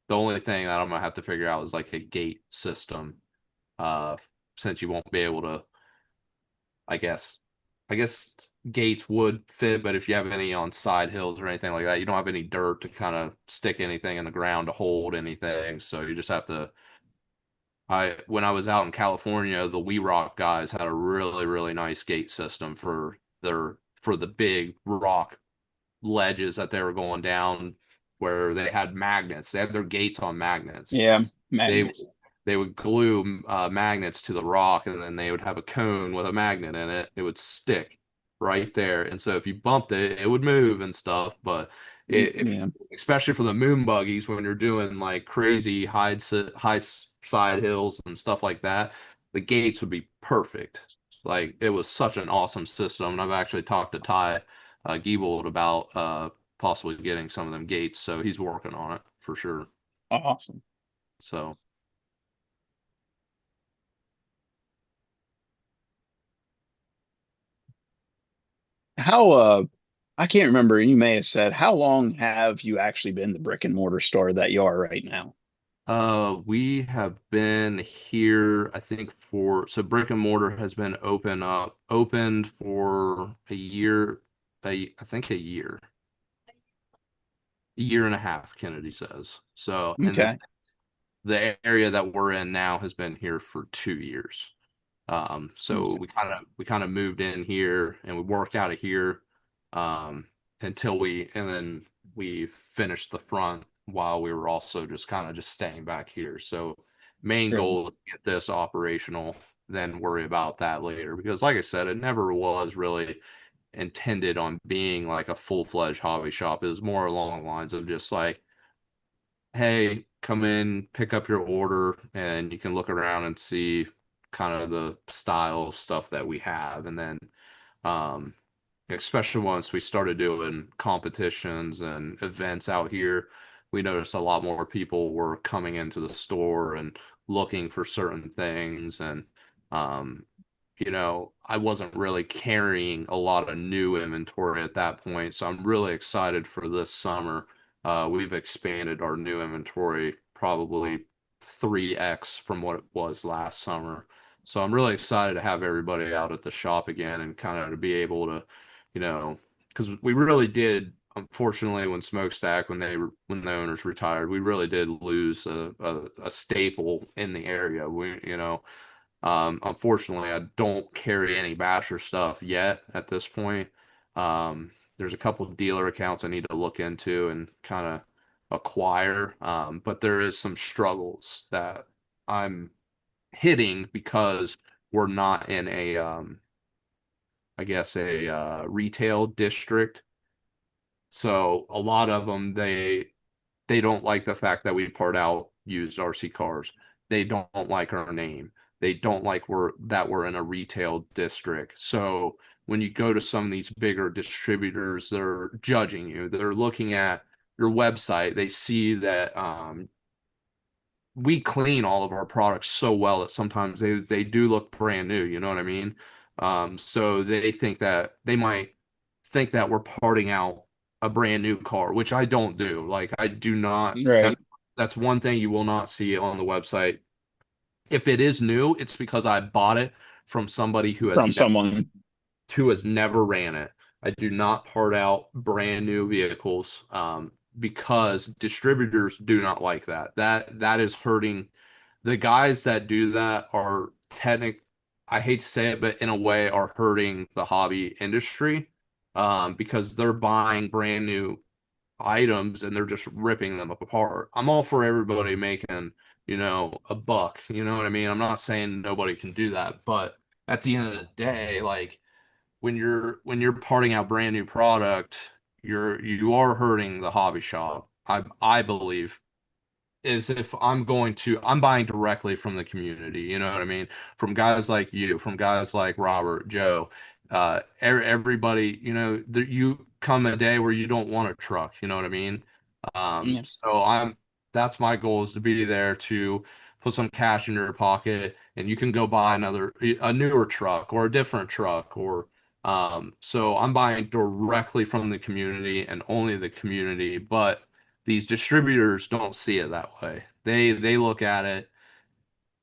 The only thing that I'm gonna have to figure out is like a gate system, uh, since you won't be able to, I guess, I guess gates would fit, but if you have any on side hills or anything like that, you don't have any dirt to kind of stick anything in the ground to hold anything. So you just have to. When I was out in California, the We Rock guys had a really, really nice gate system for the big rock ledges that they were going down where they had magnets. They had their gates on magnets. Yeah, They magnets. they would glue magnets to the rock, and then they would have a cone with a magnet in it. It would stick right there, and so if you bumped it, it would move and stuff. But if Yeah. especially for the moon buggies when you're doing like crazy high side hills and stuff like that, the gates would be perfect. Like it was such an awesome system, and I've actually talked to Ty Giebold about possibly getting some of them gates, so he's working on it for sure. Awesome. So. How I can't remember, you may have said, how long have you actually been the brick and mortar store that you are right now? We have been here, I think so brick and mortar has been opened for a year, I think a year and a half, Kennedy says. So, and then Okay. the area that we're in now has been here for 2 years. So Okay. we kind of moved in here and we worked out of here, um, and then we finished the front while we were also just kind of just staying back here. So main Sure. goal is to get this operational, then worry about that later. Because like I said, it never was really intended on being like a full-fledged hobby shop. It was more along the lines of just like, hey, come in, pick up your order, and you can look around and see kind of the style of stuff that we have. And then, um, especially once we started doing competitions and events out here, we noticed a lot more people were coming into the store and looking for certain things. And, um, I wasn't really carrying a lot of new inventory at that point. So I'm really excited for this summer. We've expanded our new inventory probably 3x from what it was last summer. So I'm really excited to have everybody out at the shop again and kind of to be able to, because we really did, unfortunately, when Smokestack, when the owners retired, we really did lose a staple in the area. Unfortunately, I don't carry any Basher stuff yet at this point. There's a couple of dealer accounts I need to look into and kind of acquire. But there is some struggles that I'm hitting because we're not in I guess a retail district. So a lot of them, they don't like the fact that we part out used RC cars. They don't like our name. They don't like we're in a retail district. So when you go to some of these bigger distributors, they're judging you. They're looking at your website. They see that we clean all of our products so well that sometimes they do look brand new. You know what I mean? So they might think that we're parting out a brand new car, which I don't do. Like I do not. Right. That's one thing you will not see on the website. If it is new, it's because I bought it from somebody From someone. who has never ran it. I do not part out brand new vehicles because distributors do not like that. That is hurting. The guys that do that are I hate to say it, but in a way are hurting the hobby industry because they're buying brand new items and they're just ripping them apart. I'm all for everybody making, a buck. You know what I mean? I'm not saying nobody can do that, but at the end of the day, like when you're parting out brand new product, you are hurting the hobby shop. I believe is if I'm buying directly from the community, you know what I mean? From guys like you, from guys like Robert, Joe, everybody, you come a day where you don't want a truck, you know what I mean? Yeah. So that's my goal, is to be there to put some cash in your pocket and you can go buy a newer truck or a different truck so I'm buying directly from the community and only the community, but these distributors don't see it that way. They look at it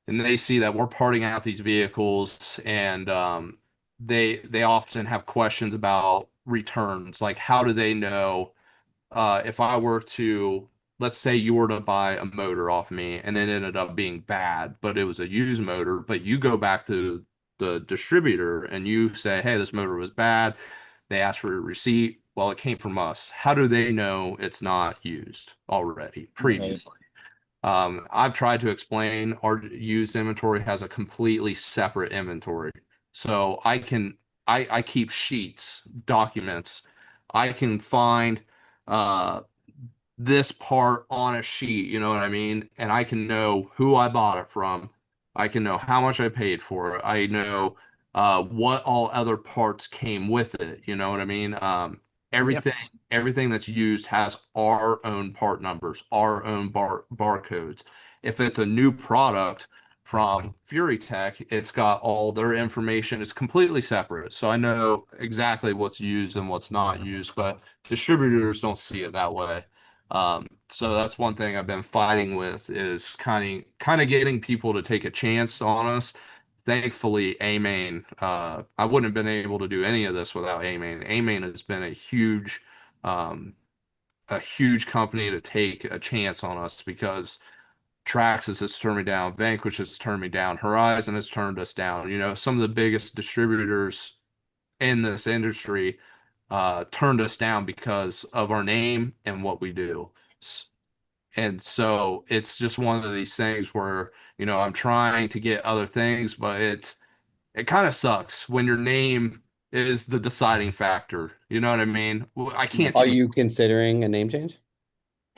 and they see that we're parting out these vehicles, and they often have questions about returns. Like, how do they know if I were to, let's say you were to buy a motor off me and it ended up being bad, but it was a used motor, but you go back to the distributor and you say, hey, this motor was bad. They ask for a receipt. Well, it came from us. How do they know it's not used already Right. previously? I've tried to explain our used inventory has a completely separate inventory. So I keep sheets, documents. I can find uh this part on a sheet, you know what I mean? And I can know who I bought it from. I can know how much I paid for it. I know what all other parts came with it, you know what I mean? Yeah. Everything everything that's used has our own part numbers, our own barcodes. If it's a new product from Fury Tech, it's got all their information. It's completely separate. So I know exactly what's used and what's not used, but distributors don't see it that way. So that's one thing I've been fighting with, is kind of getting people to take a chance on us. Thankfully, A-Main, I wouldn't have been able to do any of this without A-Main. A-Main has been um, a huge company to take a chance on us, because Traxxas has turned me down, Vanquish has turned me down, Horizon has turned us down. Some of the biggest distributors in this industry turned us down because of our name and what we do. And so it's just one of these things where, I'm trying to get other things, but it kind of sucks when your name is the deciding factor. You know what I mean? Well, I can't Are change. you considering a name change?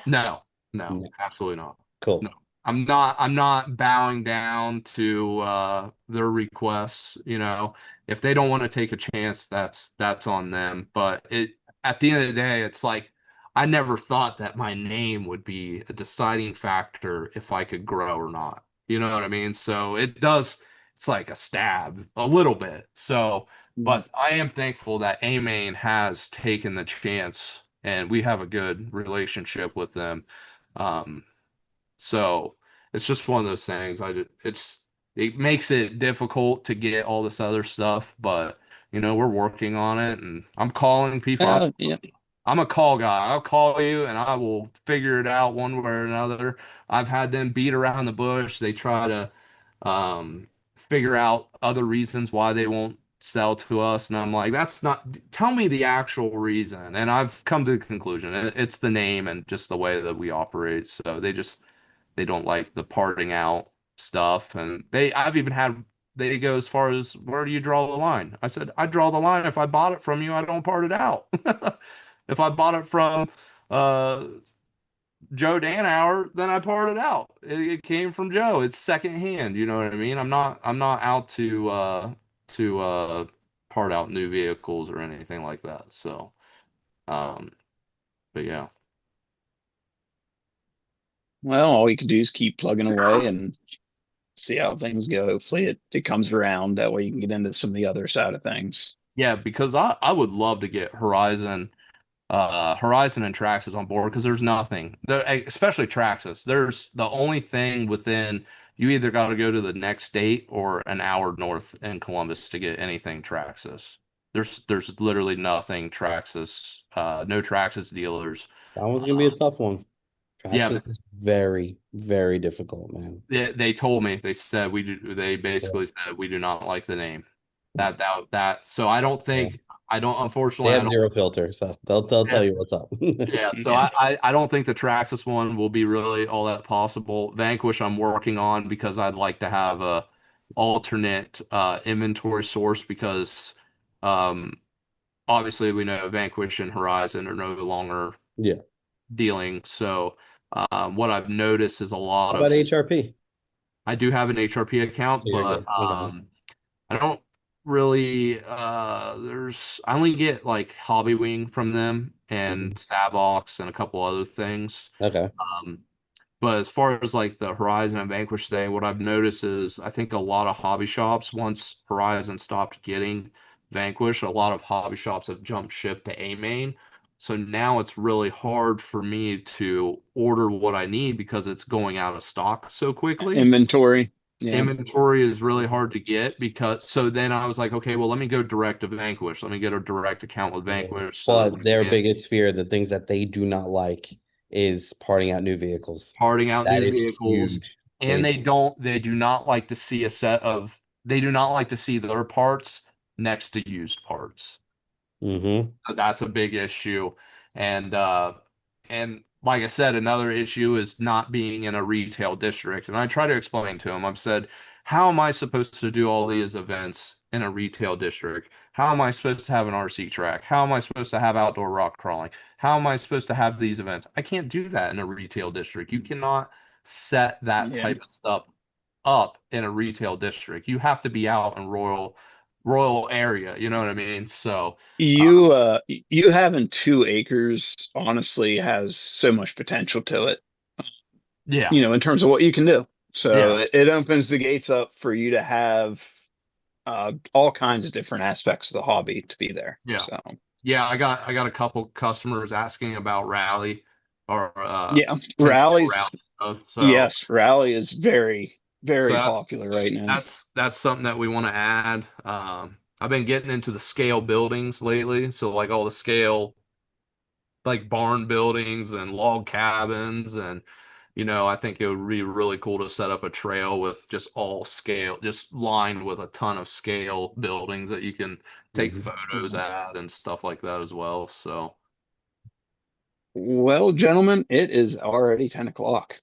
No, no, No. absolutely not. Cool. No. I'm not bowing down to their requests, you know. If they don't want to take a chance, that's on them. But it at the end of the day, it's like I never thought that my name would be a deciding factor if I could grow or not. You know what I mean? So it's like a stab a little bit. So, but I am thankful that A-Main has taken the chance and we have a good relationship with them. Um, so it's just one of those things. It makes it difficult to get all this other stuff, but you know, we're working on it and I'm calling people. Yeah. I'm a call guy. I'll call you and I will figure it out one way or another. I've had them beat around the bush. They try to figure out other reasons why they won't sell to us. And I'm like, that's not, tell me the actual reason. And I've come to the conclusion it's the name and just the way that we operate. So they don't like the parting out stuff. And I've even had, they go as far as, where do you draw the line? I said, I draw the line. If I bought it from you, I don't part it out. If I bought it from uh, Joe Danauer, then I part it out. It came from Joe. It's secondhand. You know what I mean? I'm not out to part out new vehicles or anything like that. So, um, but yeah. Well, all you can do is keep plugging away and see how things go. Hopefully it comes around. That way you can get into some of the other side of things. Yeah, because I would love to get Horizon and Traxxas on board because there's nothing there, especially Traxxas. There's the only thing within you either got to go to the next state or an hour north in Columbus to get anything Traxxas. There's literally nothing Traxxas, no Traxxas dealers. That one's gonna be a tough one. Yeah, Traxxas is very, very difficult, man. they told me they said we do they basically said we do not like the name. That so Yeah. I don't They unfortunately I have don't zero filter, so they'll tell you what's up. yeah, so Yeah. I don't think the Traxxas one will be really all that possible. Vanquish I'm working on because I'd like to have a alternate inventory source because um obviously we know Vanquish and Horizon are no longer Yeah. dealing. So what I've noticed is a lot How of about HRP? I do have an HRP account, There you but go. Okay. I don't really I only get like Hobby Wing from them and Mhm. Savox and a couple other things. Okay. Um, but as far as like the Horizon and Vanquish thing, what I've noticed is I think a lot of hobby shops, once Horizon stopped getting Vanquish, a lot of hobby shops have jumped ship to A-Main. So now it's really hard for me to order what I need because it's going out of stock so quickly. Inventory. Yeah. Inventory is really hard to get because so then I was like, okay, well, let me go direct to Vanquish. Let me get a direct account with Yeah. Vanquish so that But we their can biggest fear, the things that they do not like, is parting out new vehicles. parting out That new is vehicles. huge. And they do not like to see they do not like to see their parts next to used parts. Mm-hmm. So that's a big issue. And like I said, another issue is not being in a retail district. And I try to explain to him, I've said, how am I supposed to do all these events in a retail district? How am I supposed to have an RC track? How am I supposed to have outdoor rock crawling? How am I supposed to have these events? I can't do that in a retail district. You cannot set that Yeah. type of stuff up in a retail district. You have to be out in rural area, you know what I mean? So You having 2 acres honestly has so much potential to it, yeah. in terms of what you can do. So Yeah. it opens the gates up for you to have all kinds of different aspects of the hobby to be there. Yeah. So Yeah, I got a couple customers asking about rally or yeah, 10 scale rallies. rally stuff. Yes, rally is very, So very popular right now. that's something that we want to add. I've been getting into the scale buildings lately, so like all the scale like barn buildings and log cabins and I think it would be really cool to set up a trail with just all scale, just lined with a ton of scale buildings that you can take Mm-hmm. photos at and stuff like that as well. So Well, gentlemen, it is already 10 o'clock.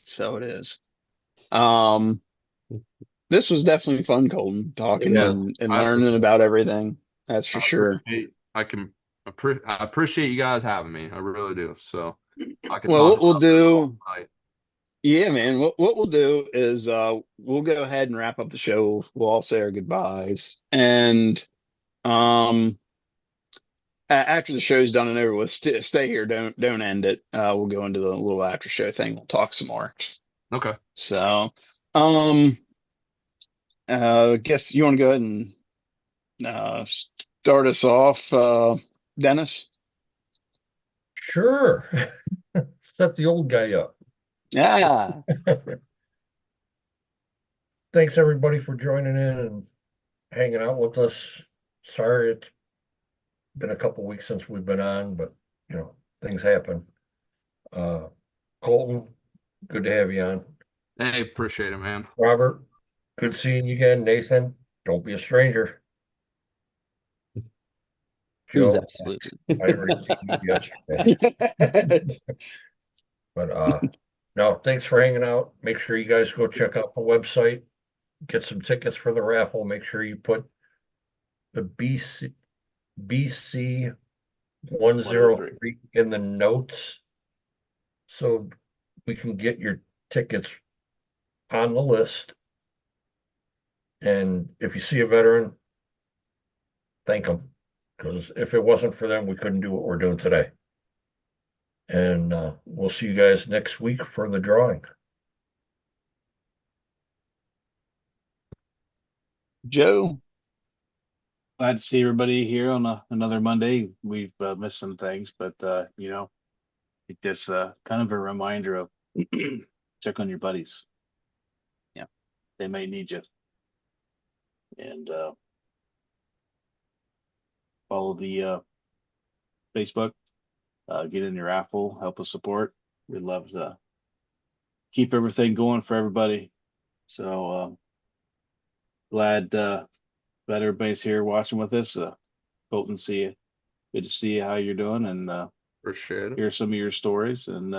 So it is. Um, this was definitely fun, Colton, It talking was. and I learning about everything. That's for I sure. appreciate I appreciate you guys having me. I really do. So I could Well, talk what we'll about this all do, night. Yeah, man. What we'll do is we'll go ahead and wrap up the show. We'll all say our goodbyes, and um, after the show's done and over with, stay here. Don't end it. We'll go into the little after show thing. We'll talk some more. Okay. So, um, guess you want to go ahead and start us off, Dennis. Sure. Set the old guy up. Yeah. Thanks everybody for joining in and hanging out with us. Sorry it's been a couple weeks since we've been on, but things happen. Colton, good to have you on. Hey, appreciate it, man. Robert, good seeing you again. Nathan, don't be a stranger. Who's Joe, that? Absolutely. I already seen you yesterday. But no, thanks for hanging out. Make sure you guys go check out the website, get some tickets for the raffle. Make sure you put the BC 103 in the notes so we can get your tickets on the list. And if you see a veteran, thank them. Because if it wasn't for them, we couldn't do what we're doing today. And we'll see you guys next week for the drawing. Joe. Glad to see everybody here on another Monday. We've missed some things, but it just kind of a reminder of check on your buddies. Yeah, they may need you, and follow the Facebook. Get in your raffle, help us support. We'd love to keep everything going for everybody. So glad everybody's here watching with us. Colton, see you. Good to see you, how you're doing, and Appreciate it. hear some of your stories, and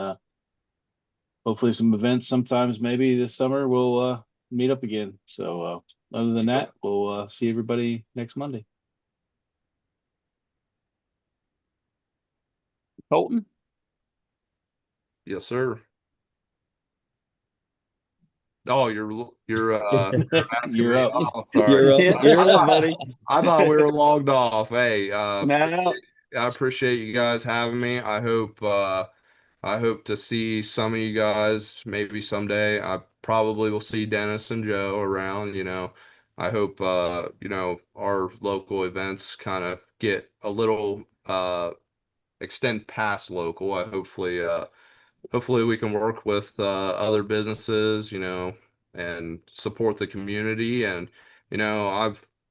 hopefully some events sometimes maybe this summer we'll meet up again. So other than that, we'll see everybody next Monday. Colton. Yes, sir. Oh, you're asking You're me. up. Oh, sorry. You're up. You're up, buddy. I thought we were logged off. Hey, No. I appreciate you guys having me. I hope to see some of you guys maybe someday. I probably will see Dennis and Joe around, I hope our local events kind of get a little extend past local. Hopefully we can work with other businesses, and support the community. And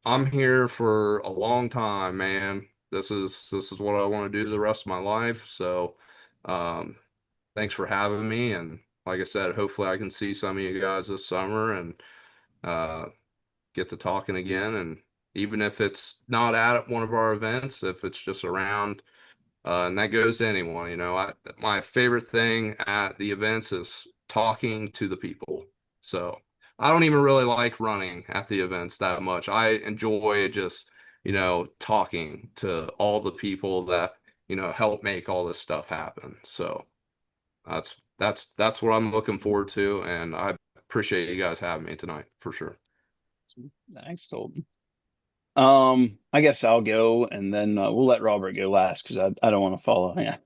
I'm here for a long time, man. This is what I want to do the rest of my life. So thanks for having me. And like I said, hopefully I can see some of you guys this summer and uh, get to talking again. And even if it's not at one of our events, if it's just around, and that goes to anyone, my favorite thing at the events is talking to the people. So I don't even really like running at the events that much. I enjoy just, talking to all the people that, help make all this stuff happen. So that's what I'm looking forward to, and I appreciate you guys having me tonight for sure. Thanks, Colton. I guess I'll go, and then we'll let Robert go last because I don't want to follow him.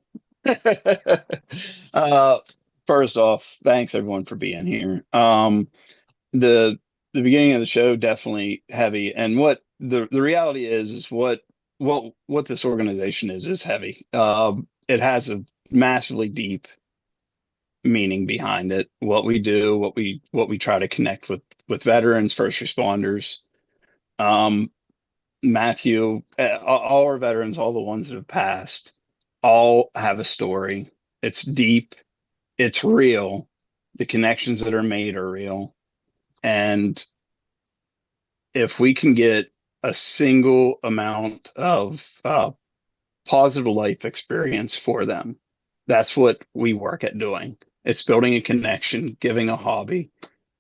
First off, thanks everyone for being here. The beginning of the show definitely heavy, and what the reality is what this organization is heavy. It has a massively deep meaning behind it. What we do, what we try to connect with veterans, first responders. Matthew, all our veterans, all the ones that have passed, all have a story. It's deep, it's real. The connections that are made are real. And if we can get a single amount of positive life experience for them, that's what we work at doing. It's building a connection, giving a hobby,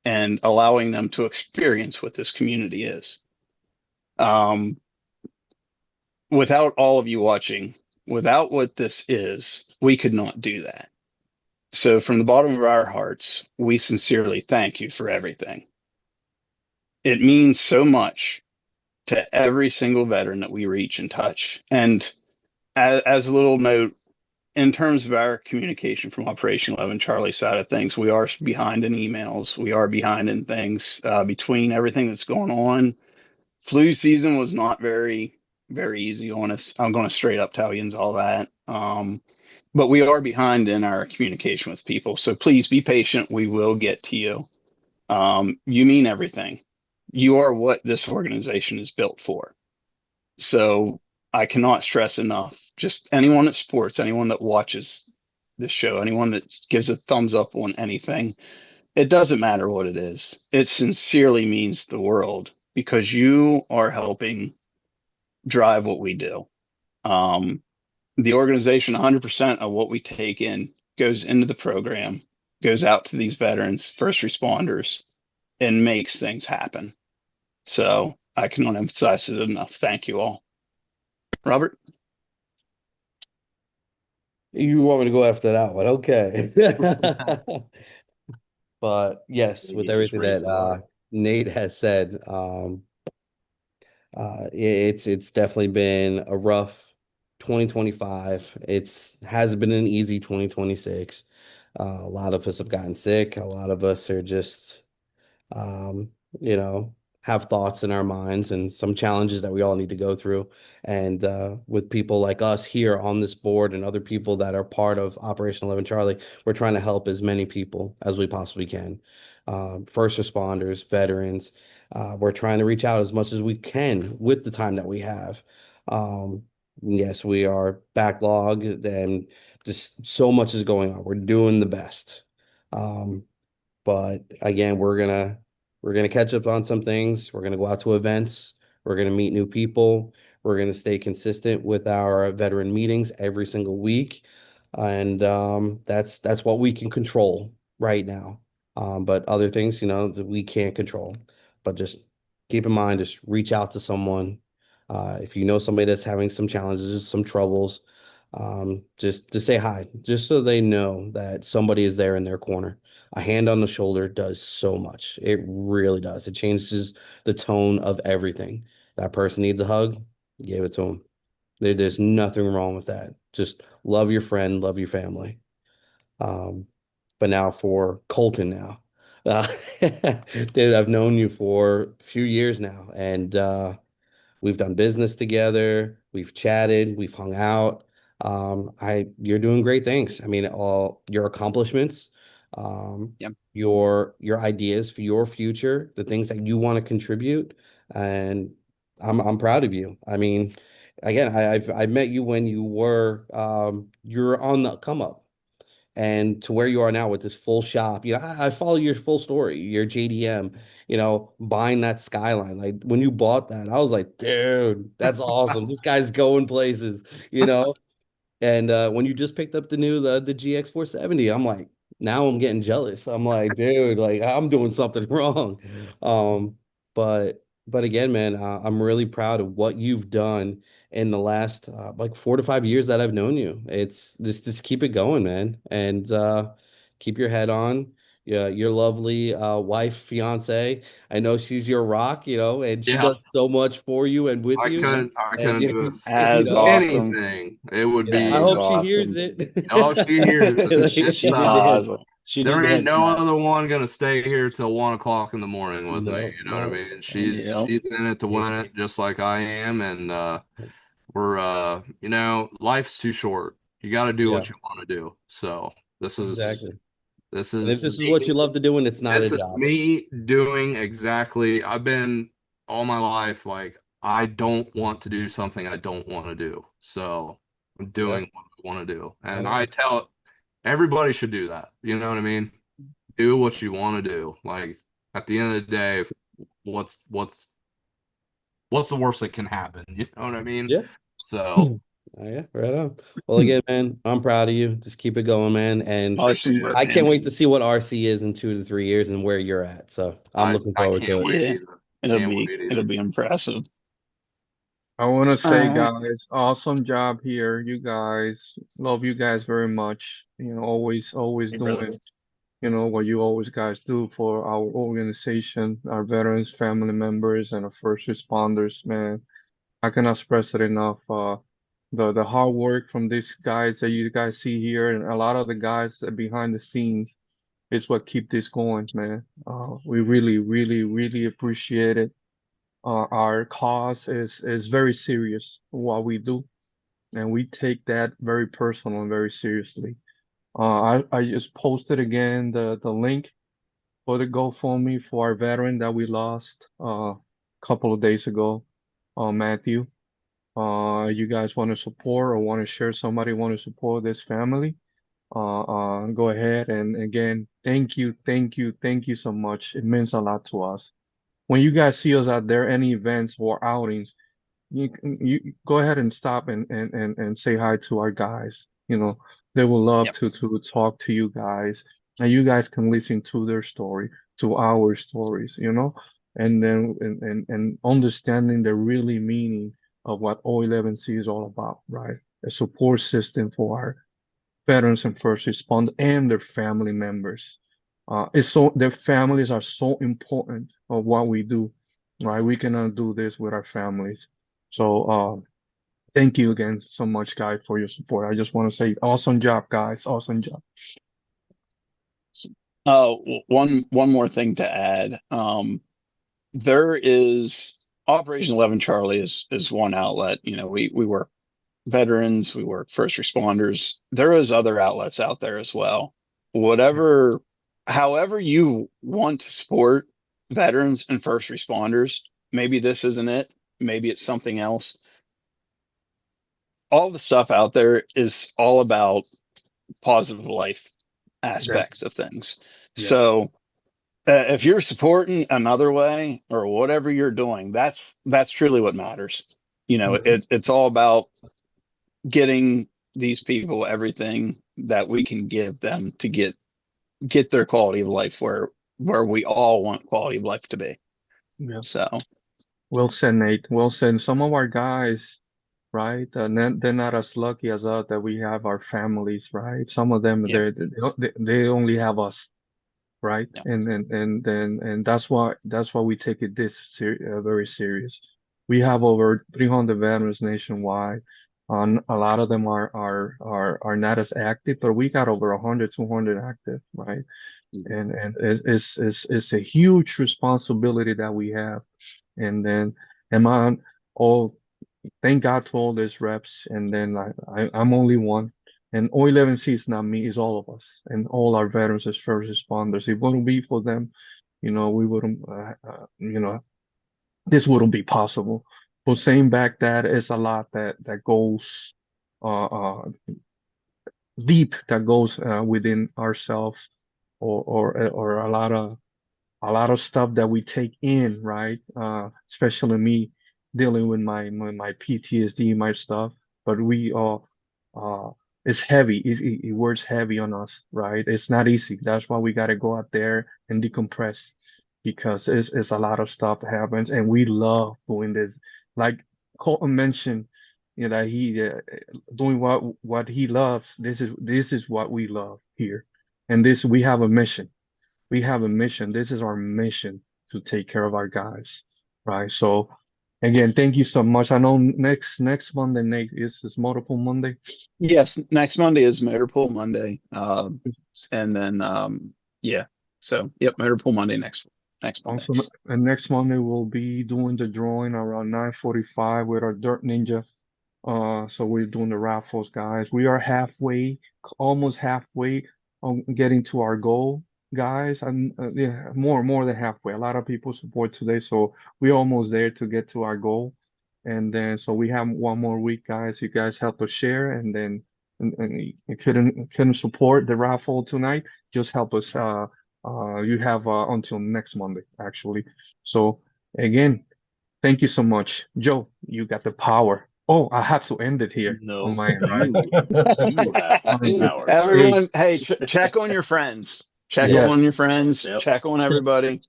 and allowing them to experience what this community is. Without all of you watching, without what this is, we could not do that. So from the bottom of our hearts, we sincerely thank you for everything. It means so much to every single veteran that we reach and touch. And as a little note, in terms of our communication from Operation 11 Charlie's side of things, we are behind in emails. We are behind in things between everything that's going on. Flu season was not very easy on us. I'm going to straight up tell you all that. But we are behind in our communication with people. So please be patient. We will get to you. You mean everything. You are what this organization is built for. So I cannot stress enough, just anyone that supports, anyone that watches this show, anyone that gives a thumbs up on anything, it doesn't matter what it is. It sincerely means the world because you are helping drive what we do. The organization, 100% of what we take in goes into the program, goes out to these veterans, first responders, and makes things happen. So I cannot emphasize it enough. Thank you all. Robert? You want me to go after that one? Okay. But yes, with You just everything raised that the bar. Nate has said, it's definitely been a rough 2025. It's hasn't been an easy 2026. A lot of us have gotten sick. A lot of us are just um, you know, have thoughts in our minds and some challenges that we all need to go through. And with people like us here on this board and other people that are part of Operation 11 Charlie, we're trying to help as many people as we possibly can. First responders, veterans. We're trying to reach out as much as we can with the time that we have. Yes, we are backlogged and just so much is going on. We're doing the best. Um, but again, we're gonna catch up on some things. We're gonna go out to events. We're gonna meet new people. We're gonna stay consistent with our veteran meetings every single week, and that's what we can control right now. But other things, that we can't control. But just keep in mind, just reach out to someone. If you know somebody that's having some challenges, some troubles, just say hi, just so they know that somebody is there in their corner. A hand on the shoulder does so much. It really does. It changes the tone of everything. That person needs a hug, give it to them. There's nothing wrong with that. Just love your friend, love your family. But now for Colton now. Uh, Dude, I've known you for a few years now, and we've done business together. We've chatted. We've hung out. You're doing great things. I mean, all your accomplishments, Yep. your ideas for your future, the things that you want to contribute, and I'm proud of you. I mean, again, I've met you when you're on the come up and to where you are now with this full shop. I follow your full story, your JDM, buying that Skyline. Like when you bought that, I was like, dude, that's awesome. This guy's going places, you know? And when you just picked up the GX 470, I'm like, now I'm getting jealous. I'm like, dude, like I'm doing something wrong. Um, but again, man, I'm really proud of what you've done in the last like 4 to 5 years that I've known you. It's just keep it going, man, and keep your head on. Yeah, your lovely wife, fiance. I know she's your rock, and she Yeah, does so much for you and with I you. couldn't I And couldn't do As awesome. anything. It would I As be hope she hears awesome. it. oh, she hears it. She It's need to head. She need there to ain't head no snap. other one gonna stay here till 1 o'clock in the morning with me. No, You know what I no. mean? She's Yep. she's in it to Yeah, win it, just like I am. And we're life's too short. You got to do yeah, what you want to do. So this is exactly. this And if is this is what you me. love to do and it's not a This is job. me doing exactly. I've been all my life like I don't want to do something I don't want to do. So I'm Yeah, doing what I want to do. I And I know. tell everybody should do that. You know what I mean? Do what you want to do. Like at the end of the day, what's what's the worst that can happen? You know what I mean? Yeah. So Oh, yeah, right on. Well, again, man, I'm proud of you. Just keep it going, man. And Awesome work, I can't man. wait to see what RC is in 2 to 3 years and where you're at. So I'm looking I forward to can't it. wait Yeah. either. It'll Can't be wait it'll either. be impressive. I want to say, Uh, guys, awesome job here. You guys, love you guys very much. Always Hey, brother. doing, what you always guys do for our organization, our veterans, family members, and our first responders, man. I cannot stress it enough. The hard work from these guys that you guys see here, and a lot of the guys that behind the scenes is what keep this going, man. We really, really, really appreciate it. Our cause is very serious what we do, and we take that very personal and very seriously. I just posted again the link for the GoFundMe for our veteran that we lost a couple of days ago, Matthew. You guys want to support or want to share somebody want to support this family, go ahead. And again, thank you so much. It means a lot to us. When you guys see us out there, any events or outings, you go ahead and stop and say hi to our guys. They will love yep. to talk to you guys, and you guys can listen to their story, to our stories, and then and understanding the really meaning of what O11C is all about, right? A support system for our veterans and first responders and their family members. It's so their families are so important of what we do, right? We cannot do this with our families. So thank you again so much, guys, for your support. I just want to say awesome job, guys. Awesome job. One more thing to add. There is Operation 11 Charlie is one outlet. We work veterans, we work first responders. There is other outlets out there as well. However you want to support veterans and first responders, maybe this isn't it, maybe it's something else. All the stuff out there is all about positive life aspects of things. Yeah. So if you're supporting another way or whatever you're doing, that's truly what matters. It's all about getting these people everything that we can give them to get their quality of life where we all want quality of life to be. Yeah. So Well said, Nate. Well said. Some of our guys, right? They're not as lucky as us that we have our families, right? Some of them, yeah, they only have us, right? yeah. And that's why we take it very serious. We have over 300 veterans nationwide. A lot of them are not as active, but we got over 100, 200 active, right? And it's a huge responsibility that we have. And then am I all thank God to all these reps. And then I'm only one. And O11C is not me, it's all of us and all our veterans as first responders. If it wouldn't be for them, we wouldn't, this wouldn't be possible. But saying back that is a lot that goes uh, uh, deep, that goes within ourselves, or a lot of stuff that we take in, right? Especially me dealing with my PTSD, my stuff. But we all, it's heavy. It works heavy on us, right? It's not easy. That's why we got to go out there and decompress, because it's a lot of stuff that happens, and we love doing this. Like Colton mentioned, that he doing what he loves. This is what we love here, and this we have a mission. We have a mission. This is our mission, to take care of our guys, right? So again, thank you so much. I know next Monday, Nate, is this multiple Monday. Yes, next Monday is Motor Pool Monday. And then yeah. So yep, Motor Pool Monday next Monday. Also, and next Monday we'll be doing the drawing around 9:45 with our Dirt Ninja. So we're doing the raffles, guys. We are halfway, almost halfway on getting to our goal, guys. And yeah, more than halfway. A lot of people support today, so we're almost there to get to our goal. And then so we have one more week, guys. You guys help us share, and then and you couldn't support the raffle tonight. Just help us. You have until next Monday, actually. So again, thank you so much, Joe. You got the power. Oh, I have to end it here on No, my end, right? you have the power, sir. Everyone, hey, check on your friends. Check Yes. on your friends. Yep. Check on everybody.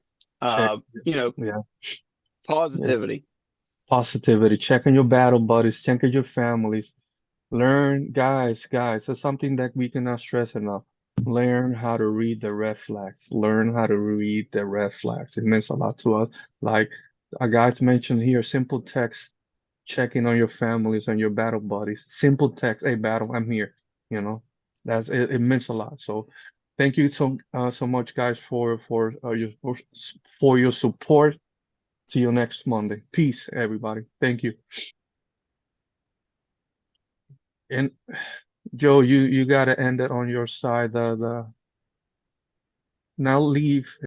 Check. You know, Yeah. Yes. positivity. positivity. Check on your battle buddies. Check on your families. Learn, guys, that's something that we cannot stress enough. Learn how to read the red flags. Learn how to read the red flags. It means a lot to us. Like our guys mentioned here, simple text, checking on your families and your battle buddies. Simple text, hey, battle, I'm here. You know, that's it. It means a lot. So, thank you so much, guys, for your support. See you next Monday. Peace, everybody. Thank you. And Joe, you gotta end it on your side. The now leave